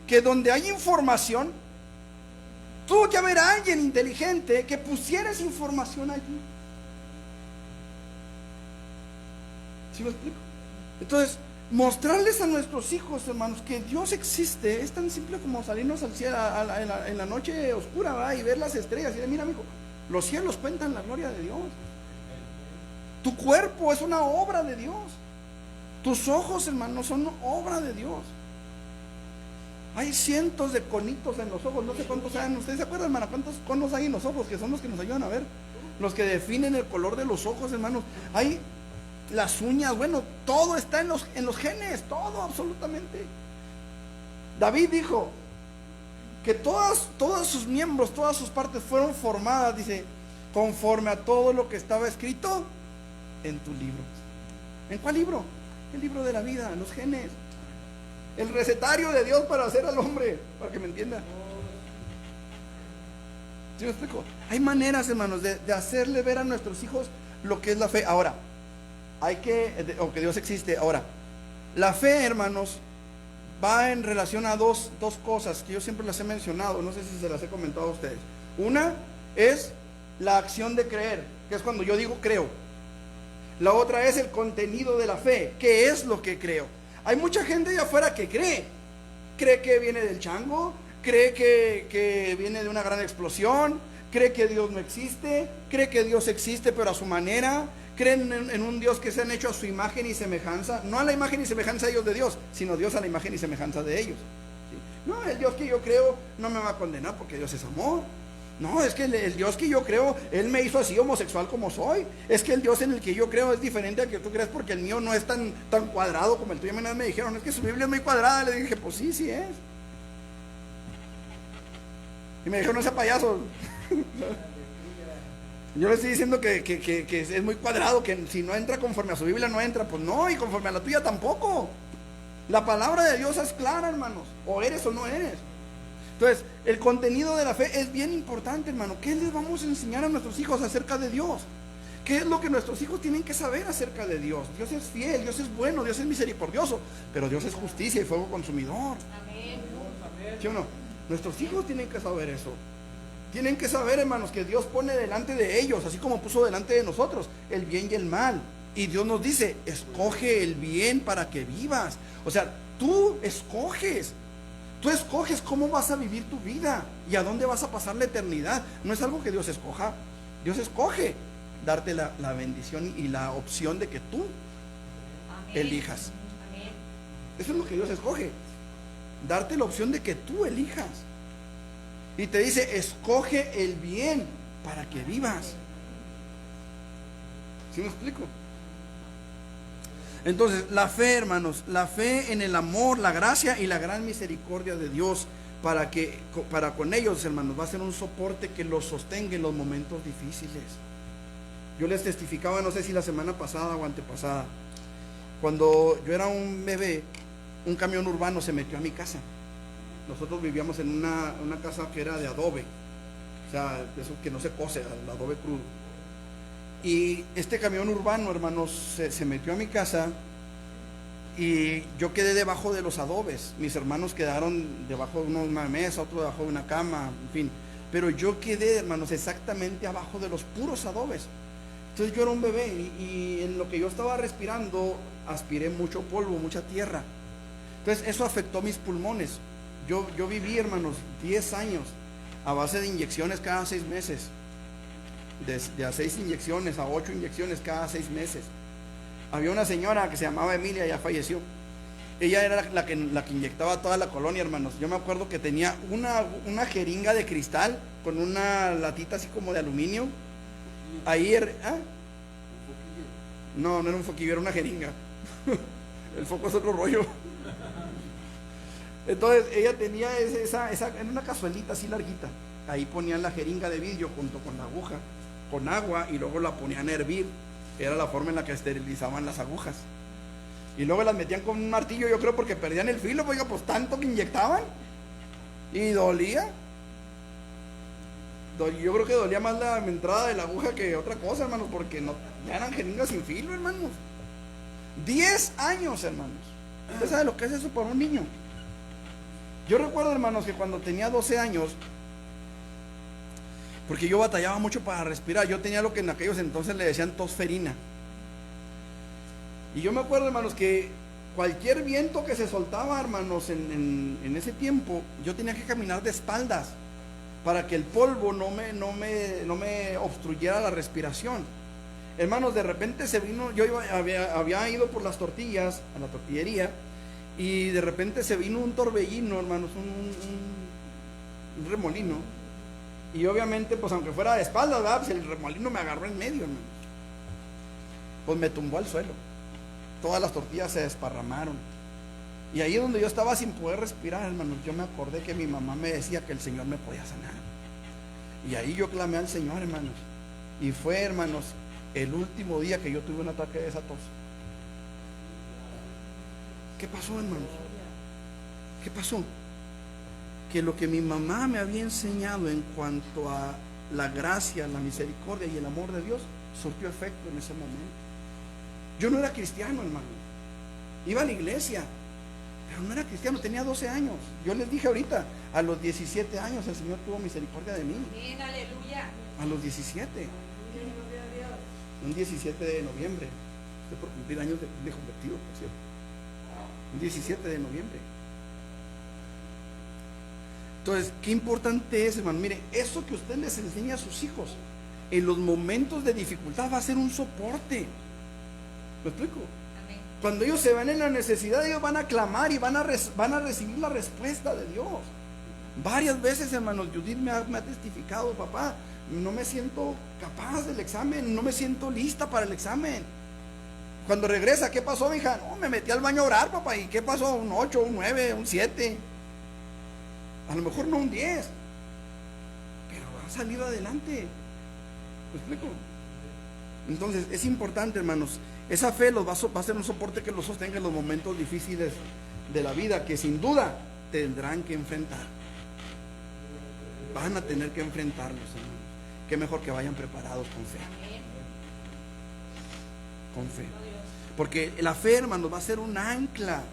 que donde hay información, tuvo que haber alguien inteligente que pusiera esa información allí. ¿Sí me explico? Entonces, mostrarles a nuestros hijos, hermanos, que Dios existe es tan simple como salirnos al cielo en la noche oscura, ¿verdad? Y ver las estrellas y decir: mira, amigo, los cielos cuentan la gloria de Dios. Tu cuerpo es una obra de Dios. Tus ojos, hermanos, son obra de Dios. Hay cientos de conitos en los ojos, no sé cuántos sean. ¿Ustedes se acuerdan, hermano, cuántos conos hay en los ojos? Que son los que nos ayudan a ver, los que definen el color de los ojos, hermanos. Hay las uñas, bueno, todo está en los genes, todo, absolutamente. David dijo que todos sus miembros, todas sus partes fueron formadas, dice, conforme a todo lo que estaba escrito en tu libro. ¿En cuál libro? El libro de la vida, los genes. El recetario de Dios para hacer al hombre, para que me entienda. ¿Sí me explico? Hay maneras, hermanos, de hacerle ver a nuestros hijos lo que es la fe. Ahora, o que Dios existe. Ahora, la fe, hermanos, va en relación a dos cosas que yo siempre las he mencionado, no sé si se las he comentado a ustedes. Una es la acción de creer, que es cuando yo digo creo. La otra es el contenido de la fe, que es lo que creo. Hay mucha gente de afuera que cree que viene del chango, cree que viene de una gran explosión, cree que Dios no existe, cree que Dios existe pero a su manera, creen en un Dios que se han hecho a su imagen y semejanza, no a la imagen y semejanza de ellos de Dios, sino Dios a la imagen y semejanza de ellos. ¿Sí? No, el Dios que yo creo no me va a condenar porque Dios es amor. No, es que el Dios que yo creo, Él me hizo así homosexual como soy. Es que el Dios en el que yo creo es diferente al que tú crees, porque el mío no es tan cuadrado como el tuyo. Me dijeron, es que su Biblia es muy cuadrada. Le dije, pues sí es. Y me dijeron, no sea payaso. Yo le estoy diciendo que es muy cuadrado, que si no entra conforme a su Biblia no entra. Pues no, y conforme a la tuya tampoco. La palabra de Dios es clara, hermanos. O eres o no eres. Entonces, el contenido de la fe es bien importante, hermano. ¿Qué les vamos a enseñar a nuestros hijos acerca de Dios? ¿Qué es lo que nuestros hijos tienen que saber acerca de Dios? Dios es fiel, Dios es bueno, Dios es misericordioso, pero Dios es justicia y fuego consumidor. Amén. ¿Sí o no? Nuestros hijos tienen que saber eso. Tienen que saber, hermanos, que Dios pone delante de ellos, así como puso delante de nosotros, el bien y el mal. Y Dios nos dice, escoge el bien para que vivas. O sea, tú escoges. Tú escoges cómo vas a vivir tu vida y a dónde vas a pasar la eternidad. No es algo que Dios escoja. Dios escoge. darte la bendición y la opción de que tú Amén. elijas. Amén. Eso es lo que Dios escoge, darte la opción de que tú elijas. Y te dice, escoge el bien para que vivas. ¿Sí me explico? Entonces, la fe, hermanos, la fe en el amor, la gracia y la gran misericordia de Dios para con ellos, hermanos, va a ser un soporte que los sostenga en los momentos difíciles. Yo les testificaba, no sé si la semana pasada o antepasada, cuando yo era un bebé, un camión urbano se metió a mi casa. Nosotros vivíamos en una casa que era de adobe, o sea, eso que no se cose, el adobe crudo. Y este camión urbano, hermanos, se metió a mi casa y yo quedé debajo de los adobes. Mis hermanos quedaron debajo de una mesa, otro debajo de una cama, en fin. Pero yo quedé, hermanos, exactamente abajo de los puros adobes. Entonces yo era un bebé y en lo que yo estaba respirando aspiré mucho polvo, mucha tierra. Entonces eso afectó mis pulmones. Yo viví, hermanos, 10 años a base de inyecciones cada 6 meses. De a 6 inyecciones a 8 inyecciones cada 6 meses. Había una señora que se llamaba Emilia, ya falleció. Ella era la que inyectaba a toda la colonia, hermanos. Yo me acuerdo que tenía una jeringa de cristal con una latita así como de aluminio. Ahí no era un foquillo, era una jeringa. El foco es otro rollo. Entonces ella tenía en una cazuelita así larguita. Ahí ponían la jeringa de vidrio junto con la aguja, con agua, y luego la ponían a hervir. Era la forma en la que esterilizaban las agujas. Y luego las metían con un martillo, yo creo porque perdían el filo, pues tanto que inyectaban. Y dolía. Yo creo que dolía más la entrada de la aguja que otra cosa, hermanos, porque ya eran jeringas sin filo, hermanos. 10 años, hermanos. ¿Usted sabe lo que es eso para un niño? Yo recuerdo, hermanos, que cuando tenía 12 años, porque yo batallaba mucho para respirar, yo tenía lo que en aquellos entonces le decían tosferina. Y yo me acuerdo, hermanos, que cualquier viento que se soltaba, hermanos, en ese tiempo, yo tenía que caminar de espaldas para que el polvo no me obstruyera la respiración. Hermanos, de repente se vino, había ido por las tortillas a la tortillería, y de repente se vino un torbellino, hermanos, un remolino. Y obviamente, pues aunque fuera de espaldas, ¿verdad? Pues el remolino me agarró en medio, hermano. Pues me tumbó al suelo. Todas las tortillas se desparramaron. Y ahí donde yo estaba sin poder respirar, hermanos, yo me acordé que mi mamá me decía que el Señor me podía sanar. Y ahí yo clamé al Señor, hermanos. Y fue, hermanos, el último día que yo tuve un ataque de esa tos. ¿Qué pasó, hermanos? ¿Qué pasó? Que lo que mi mamá me había enseñado en cuanto a la gracia, la misericordia y el amor de Dios surtió efecto en ese momento. Yo no era cristiano, hermano. Iba a la iglesia, pero no era cristiano, tenía 12 años. Yo les dije ahorita, a los 17 años el Señor tuvo misericordia de mí. Amén, aleluya. A los 17. Un 17 de noviembre. Estoy por cumplir años de convertido, por cierto. Un 17 de noviembre. Entonces, qué importante es, hermano. Mire, eso que usted les enseña a sus hijos en los momentos de dificultad va a ser un soporte. ¿Me explico? Amén. Cuando ellos se ven en la necesidad, ellos van a clamar y van a recibir la respuesta de Dios. Varias veces, hermanos, Judith me ha testificado: papá, no me siento capaz del examen, no me siento lista para el examen. Cuando regresa, ¿qué pasó, mija? No, me metí al baño a orar, papá. ¿Y qué pasó? Un 8, un 9, un 7. A lo mejor no un 10, pero ha salido adelante. ¿Me explico? Entonces es importante, hermanos. Esa fe va a ser un soporte que los sostenga en los momentos difíciles de la vida, que sin duda tendrán que enfrentar. Van a tener que enfrentarlos, hermanos. Qué mejor que vayan preparados con fe. Con fe. Porque la fe, hermanos, va a ser un ancla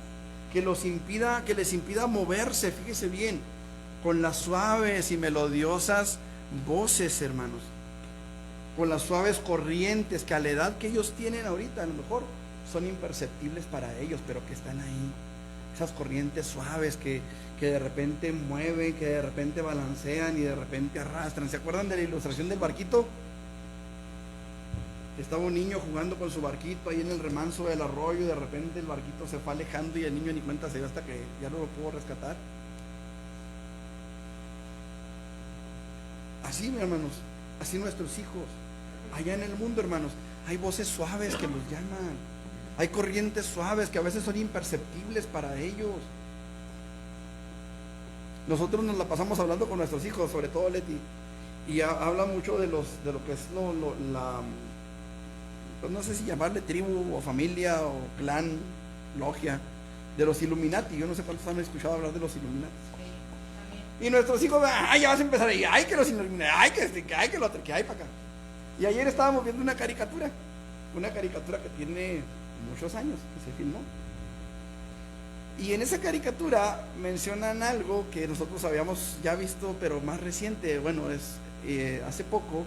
que les impida moverse. Fíjese bien, con las suaves y melodiosas voces, hermanos, con las suaves corrientes que a la edad que ellos tienen ahorita a lo mejor son imperceptibles para ellos, pero que están ahí. Esas corrientes suaves que de repente mueven, que de repente balancean y de repente arrastran. ¿Se acuerdan de la ilustración del barquito? Estaba un niño jugando con su barquito ahí en el remanso del arroyo y de repente el barquito se fue alejando y el niño ni cuenta se dio hasta que ya no lo pudo rescatar. Así, mis hermanos, así nuestros hijos. Allá en el mundo, hermanos, hay voces suaves que los llaman. Hay corrientes suaves que a veces son imperceptibles para ellos. Nosotros nos la pasamos hablando con nuestros hijos, sobre todo Leti, y habla mucho de lo que es pues no sé si llamarle tribu o familia o clan, logia, de los Illuminati. Yo no sé cuántos han escuchado hablar de los Illuminati. Y nuestros hijos, ay, ya vas a empezar ahí, ay, que los Illuminati, ay, que lo otro, que hay para acá. Y ayer estábamos viendo una caricatura que tiene muchos años, que se filmó. Y en esa caricatura mencionan algo que nosotros habíamos ya visto, pero más reciente. Bueno, es hace poco.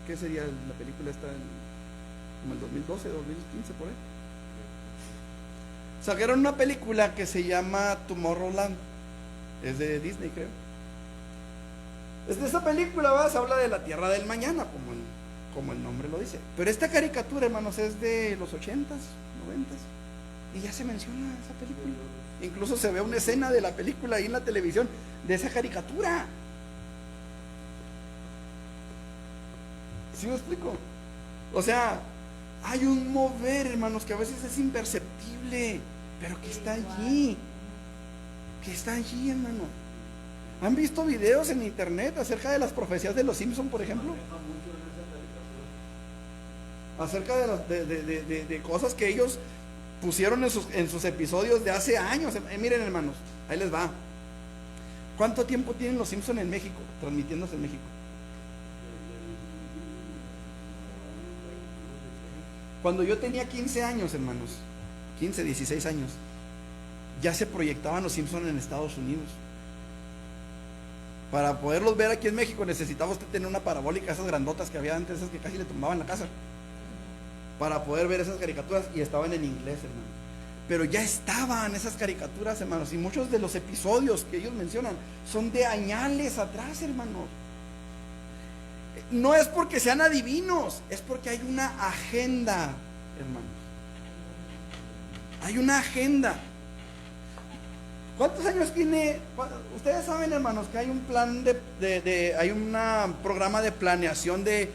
¿Qué sería la película esta? Como el 2012, 2015, por ahí. Sacaron una película que se llama Tomorrowland. Es de Disney, creo. Desde esa película, ¿verdad? Se habla de la tierra del mañana, como el nombre lo dice. Pero esta caricatura, hermanos, es de los 80s, 90s. Y ya se menciona esa película. Incluso se ve una escena de la película ahí en la televisión, de esa caricatura. ¿Sí me explico? O sea, hay un mover, hermanos, que a veces es imperceptible, pero que está allí. Que está allí, hermano. ¿Han visto videos en internet acerca de las profecías de los Simpson, por ejemplo? Acerca de cosas que ellos pusieron en sus episodios de hace años. Miren, hermanos, ahí les va. ¿Cuánto tiempo tienen los Simpson en México, transmitiéndose en México? Cuando yo tenía 15 años, hermanos, 15, 16 años, ya se proyectaban los Simpson en Estados Unidos. Para poderlos ver aquí en México necesitaba usted tener una parabólica, esas grandotas que había antes, esas que casi le tumbaban la casa, para poder ver esas caricaturas, y estaban en inglés, hermanos. Pero ya estaban esas caricaturas, hermanos, y muchos de los episodios que ellos mencionan son de añales atrás, hermanos. No es porque sean adivinos, es porque hay una agenda, hermanos. Hay una agenda. ¿Cuántos años tiene? Ustedes saben, hermanos, que hay un plan hay un programa de planeación de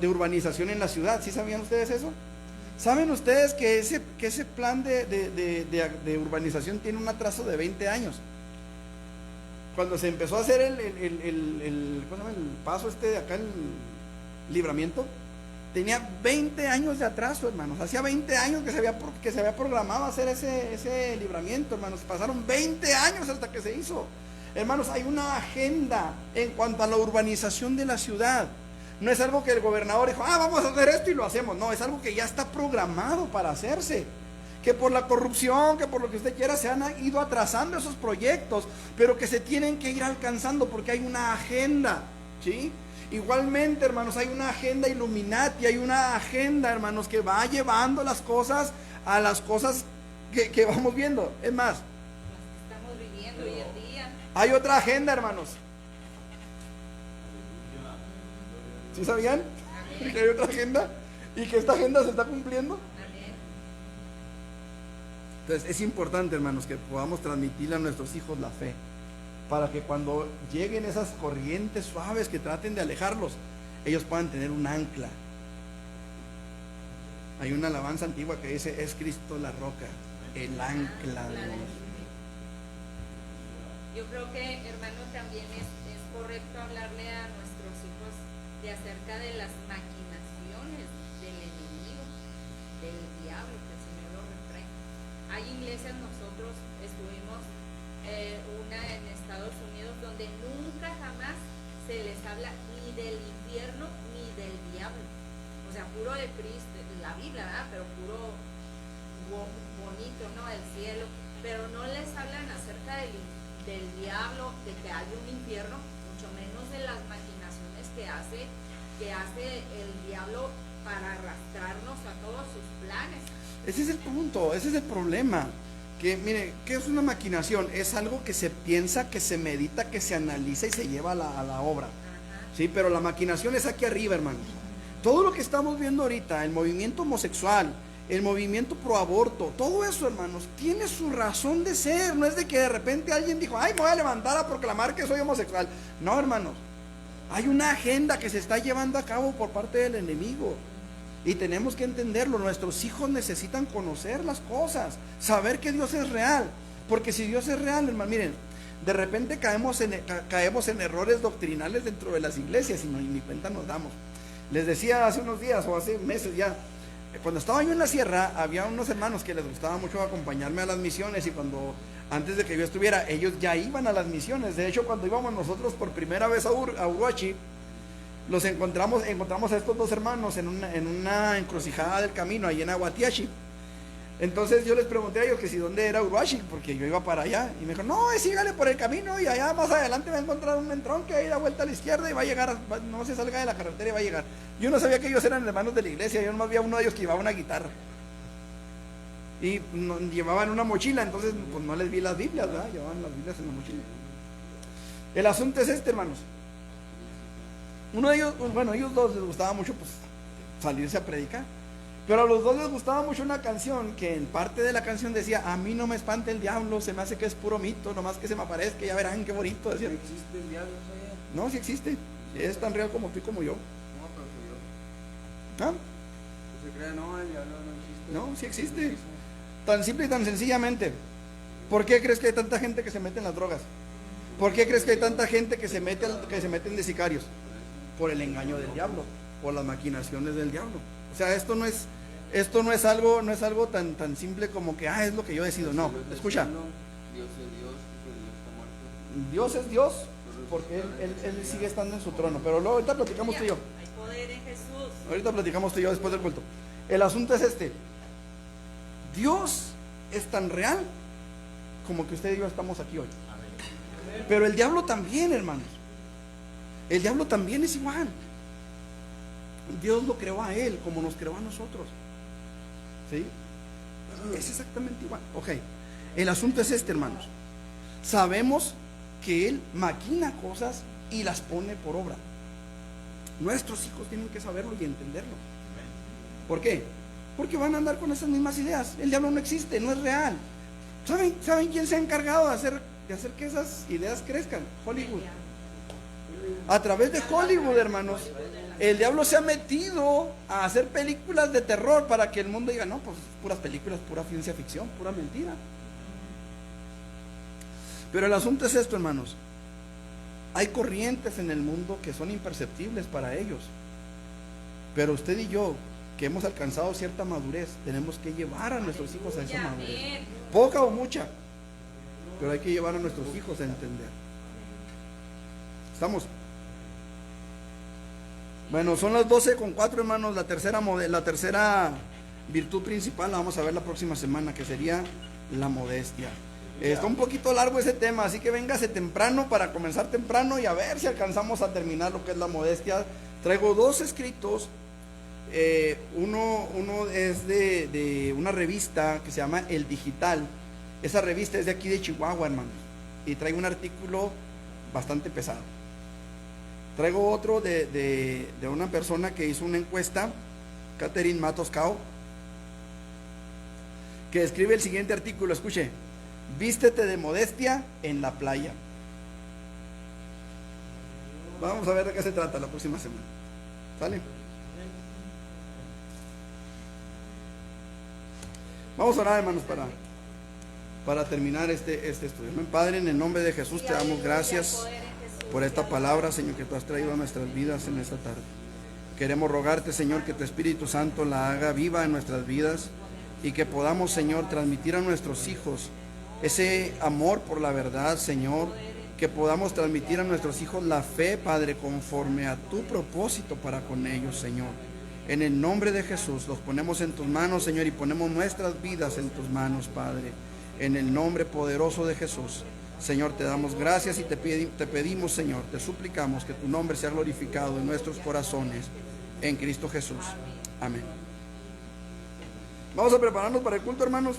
urbanización en la ciudad. ¿Sí sabían ustedes eso? ¿Saben ustedes que ese plan de urbanización tiene un atraso de 20 años? Cuando se empezó a hacer el paso de acá, el libramiento, tenía 20 años de atraso, hermanos. Hacía 20 años que se había programado hacer ese libramiento, hermanos. Pasaron 20 años hasta que se hizo. Hermanos, hay una agenda en cuanto a la urbanización de la ciudad. No es algo que el gobernador dijo, vamos a hacer esto y lo hacemos. No, es algo que ya está programado para hacerse. Que por la corrupción, que por lo que usted quiera, se han ido atrasando esos proyectos, pero que se tienen que ir alcanzando porque hay una agenda, ¿sí? Igualmente, hermanos, hay una agenda Illuminati, hay una agenda, hermanos, que va llevando las cosas a las cosas que vamos viendo. Es más, las que estamos viviendo hoy en día. hay otra agenda, hermanos. ¿Sí sabían? Que hay otra agenda y que esta agenda se está cumpliendo. Entonces es importante, hermanos, que podamos transmitirle a nuestros hijos la fe, para que cuando lleguen esas corrientes suaves que traten de alejarlos, ellos puedan tener un ancla. Hay una alabanza antigua que dice, es Cristo la roca, el ancla de Dios. Yo creo que, hermano, también es correcto hablarle a nuestros hijos de acerca de las maquinaciones del enemigo, del diablo, que el Señor lo reprenda. Hay iglesias, nosotros estuvimos una en Estados Unidos, donde nunca jamás se les habla ni del infierno ni del diablo. O sea, puro de Cristo, la Biblia, ¿verdad? Pero puro bonito, ¿no? El cielo. Pero no les hablan acerca del diablo, de que hay un infierno, mucho menos de las maquinaciones que hace el diablo para arrastrarnos a todos sus planes. Ese es el punto, ese es el problema. Que mire, ¿qué es una maquinación? Es algo que se piensa, que se medita, que se analiza y se lleva a la obra. ¿Sí? Pero la maquinación es aquí arriba, hermanos. Todo lo que estamos viendo ahorita, el movimiento homosexual, el movimiento pro aborto, todo eso, hermanos, tiene su razón de ser. No es de que de repente alguien dijo, ay, me voy a levantar a proclamar que soy homosexual. No, hermanos, hay una agenda que se está llevando a cabo por parte del enemigo. Y tenemos que entenderlo. Nuestros hijos necesitan conocer las cosas, saber que Dios es real. Porque si Dios es real, hermano, miren, de repente caemos en errores doctrinales dentro de las iglesias y ni cuenta nos damos. Les decía hace unos días o hace meses ya, cuando estaba yo en la sierra, había unos hermanos que les gustaba mucho acompañarme a las misiones, y antes de que yo estuviera, ellos ya iban a las misiones. De hecho, cuando íbamos nosotros por primera vez a Uruachi, encontramos a estos dos hermanos en una encrucijada del camino, ahí en Aguatiachi. Entonces yo les pregunté a ellos que si dónde era Uruachi, porque yo iba para allá, y me dijo, no, sígale por el camino y allá más adelante va a encontrar un entrón que da vuelta a la izquierda y va a llegar, no se salga de la carretera y va a llegar. Yo no sabía que ellos eran hermanos de la iglesia, yo nomás vi a uno de ellos que llevaba una guitarra y llevaban una mochila, entonces pues no les vi las Biblias, ¿verdad? Llevaban las Biblias en la mochila. El asunto es este, hermanos. Uno de ellos, bueno, ellos dos les gustaba mucho pues salirse a predicar. Pero a los dos les gustaba mucho una canción que en parte de la canción decía, a mí no me espanta el diablo, se me hace que es puro mito, nomás que se me aparezca, ya verán qué bonito. Decían. ¿No existe el diablo? No, sí existe, es tan real como tú y como yo. No, pero soy yo. ¿Ah? Se cree, no, el diablo no existe. No, sí existe. Tan simple y tan sencillamente. ¿Por qué crees que hay tanta gente que se mete en las drogas? ¿Por qué crees que hay tanta gente que se mete de sicarios? Por el engaño del diablo, por las maquinaciones del diablo. O sea, esto no es algo tan simple como que es lo que yo decido. No, escucha. Dios es Dios, porque Dios está muerto. Dios es Dios porque él sigue estando en su trono. Pero luego ahorita platicamos tú y yo. Hay poder en Jesús. Ahorita platicamos tú y yo después del culto. El asunto es este. Dios es tan real como que usted y yo estamos aquí hoy. Pero el diablo también, hermanos. El diablo también es igual. Dios lo creó a él como nos creó a nosotros. ¿Sí? Es exactamente igual. Ok. El asunto es este, hermanos. Sabemos que él maquina cosas y las pone por obra. Nuestros hijos tienen que saberlo y entenderlo. ¿Por qué? Porque van a andar con esas mismas ideas. El diablo no existe, no es real. ¿Saben quién se ha encargado de hacer que esas ideas crezcan? Hollywood. A través de Hollywood, hermanos, el diablo se ha metido a hacer películas de terror para que el mundo diga, no, pues puras películas, pura ciencia ficción, pura mentira. Pero el asunto es esto, hermanos. Hay corrientes en el mundo que son imperceptibles para ellos. Pero usted y yo, que hemos alcanzado cierta madurez, tenemos que llevar a nuestros hijos a esa madurez. Poca o mucha, pero hay que llevar a nuestros hijos a entender. ¿Estamos? Bueno, son las 12:04, hermanos. La tercera virtud principal la vamos a ver la próxima semana, que sería la modestia. Está un poquito largo ese tema, así que véngase temprano para comenzar temprano y a ver si alcanzamos a terminar lo que es la modestia. Traigo dos escritos. Uno es de una revista que se llama El Digital. Esa revista es de aquí de Chihuahua, hermanos, y traigo un artículo bastante pesado. Traigo otro de una persona que hizo una encuesta, Catherine Matoscao, que escribe el siguiente artículo. Escuche: vístete de modestia en la playa. Vamos a ver de qué se trata la próxima semana. ¿Sale? Vamos a orar, hermanos, para terminar este estudio. Padre, en el nombre de Jesús te damos gracias por esta palabra, Señor, que tú has traído a nuestras vidas en esta tarde. Queremos rogarte, Señor, que tu Espíritu Santo la haga viva en nuestras vidas y que podamos, Señor, transmitir a nuestros hijos ese amor por la verdad, Señor, que podamos transmitir a nuestros hijos la fe, Padre, conforme a tu propósito para con ellos, Señor. En el nombre de Jesús los ponemos en tus manos, Señor, y ponemos nuestras vidas en tus manos, Padre. En el nombre poderoso de Jesús, Señor, te damos gracias y te pedimos, Señor, te suplicamos que tu nombre sea glorificado en nuestros corazones, en Cristo Jesús. Amén. Vamos a prepararnos para el culto, hermanos.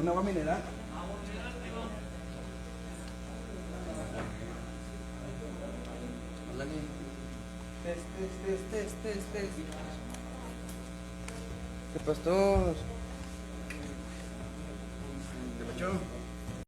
¿Un agua mineral? ¿Qué pastor? ¿Qué pasó?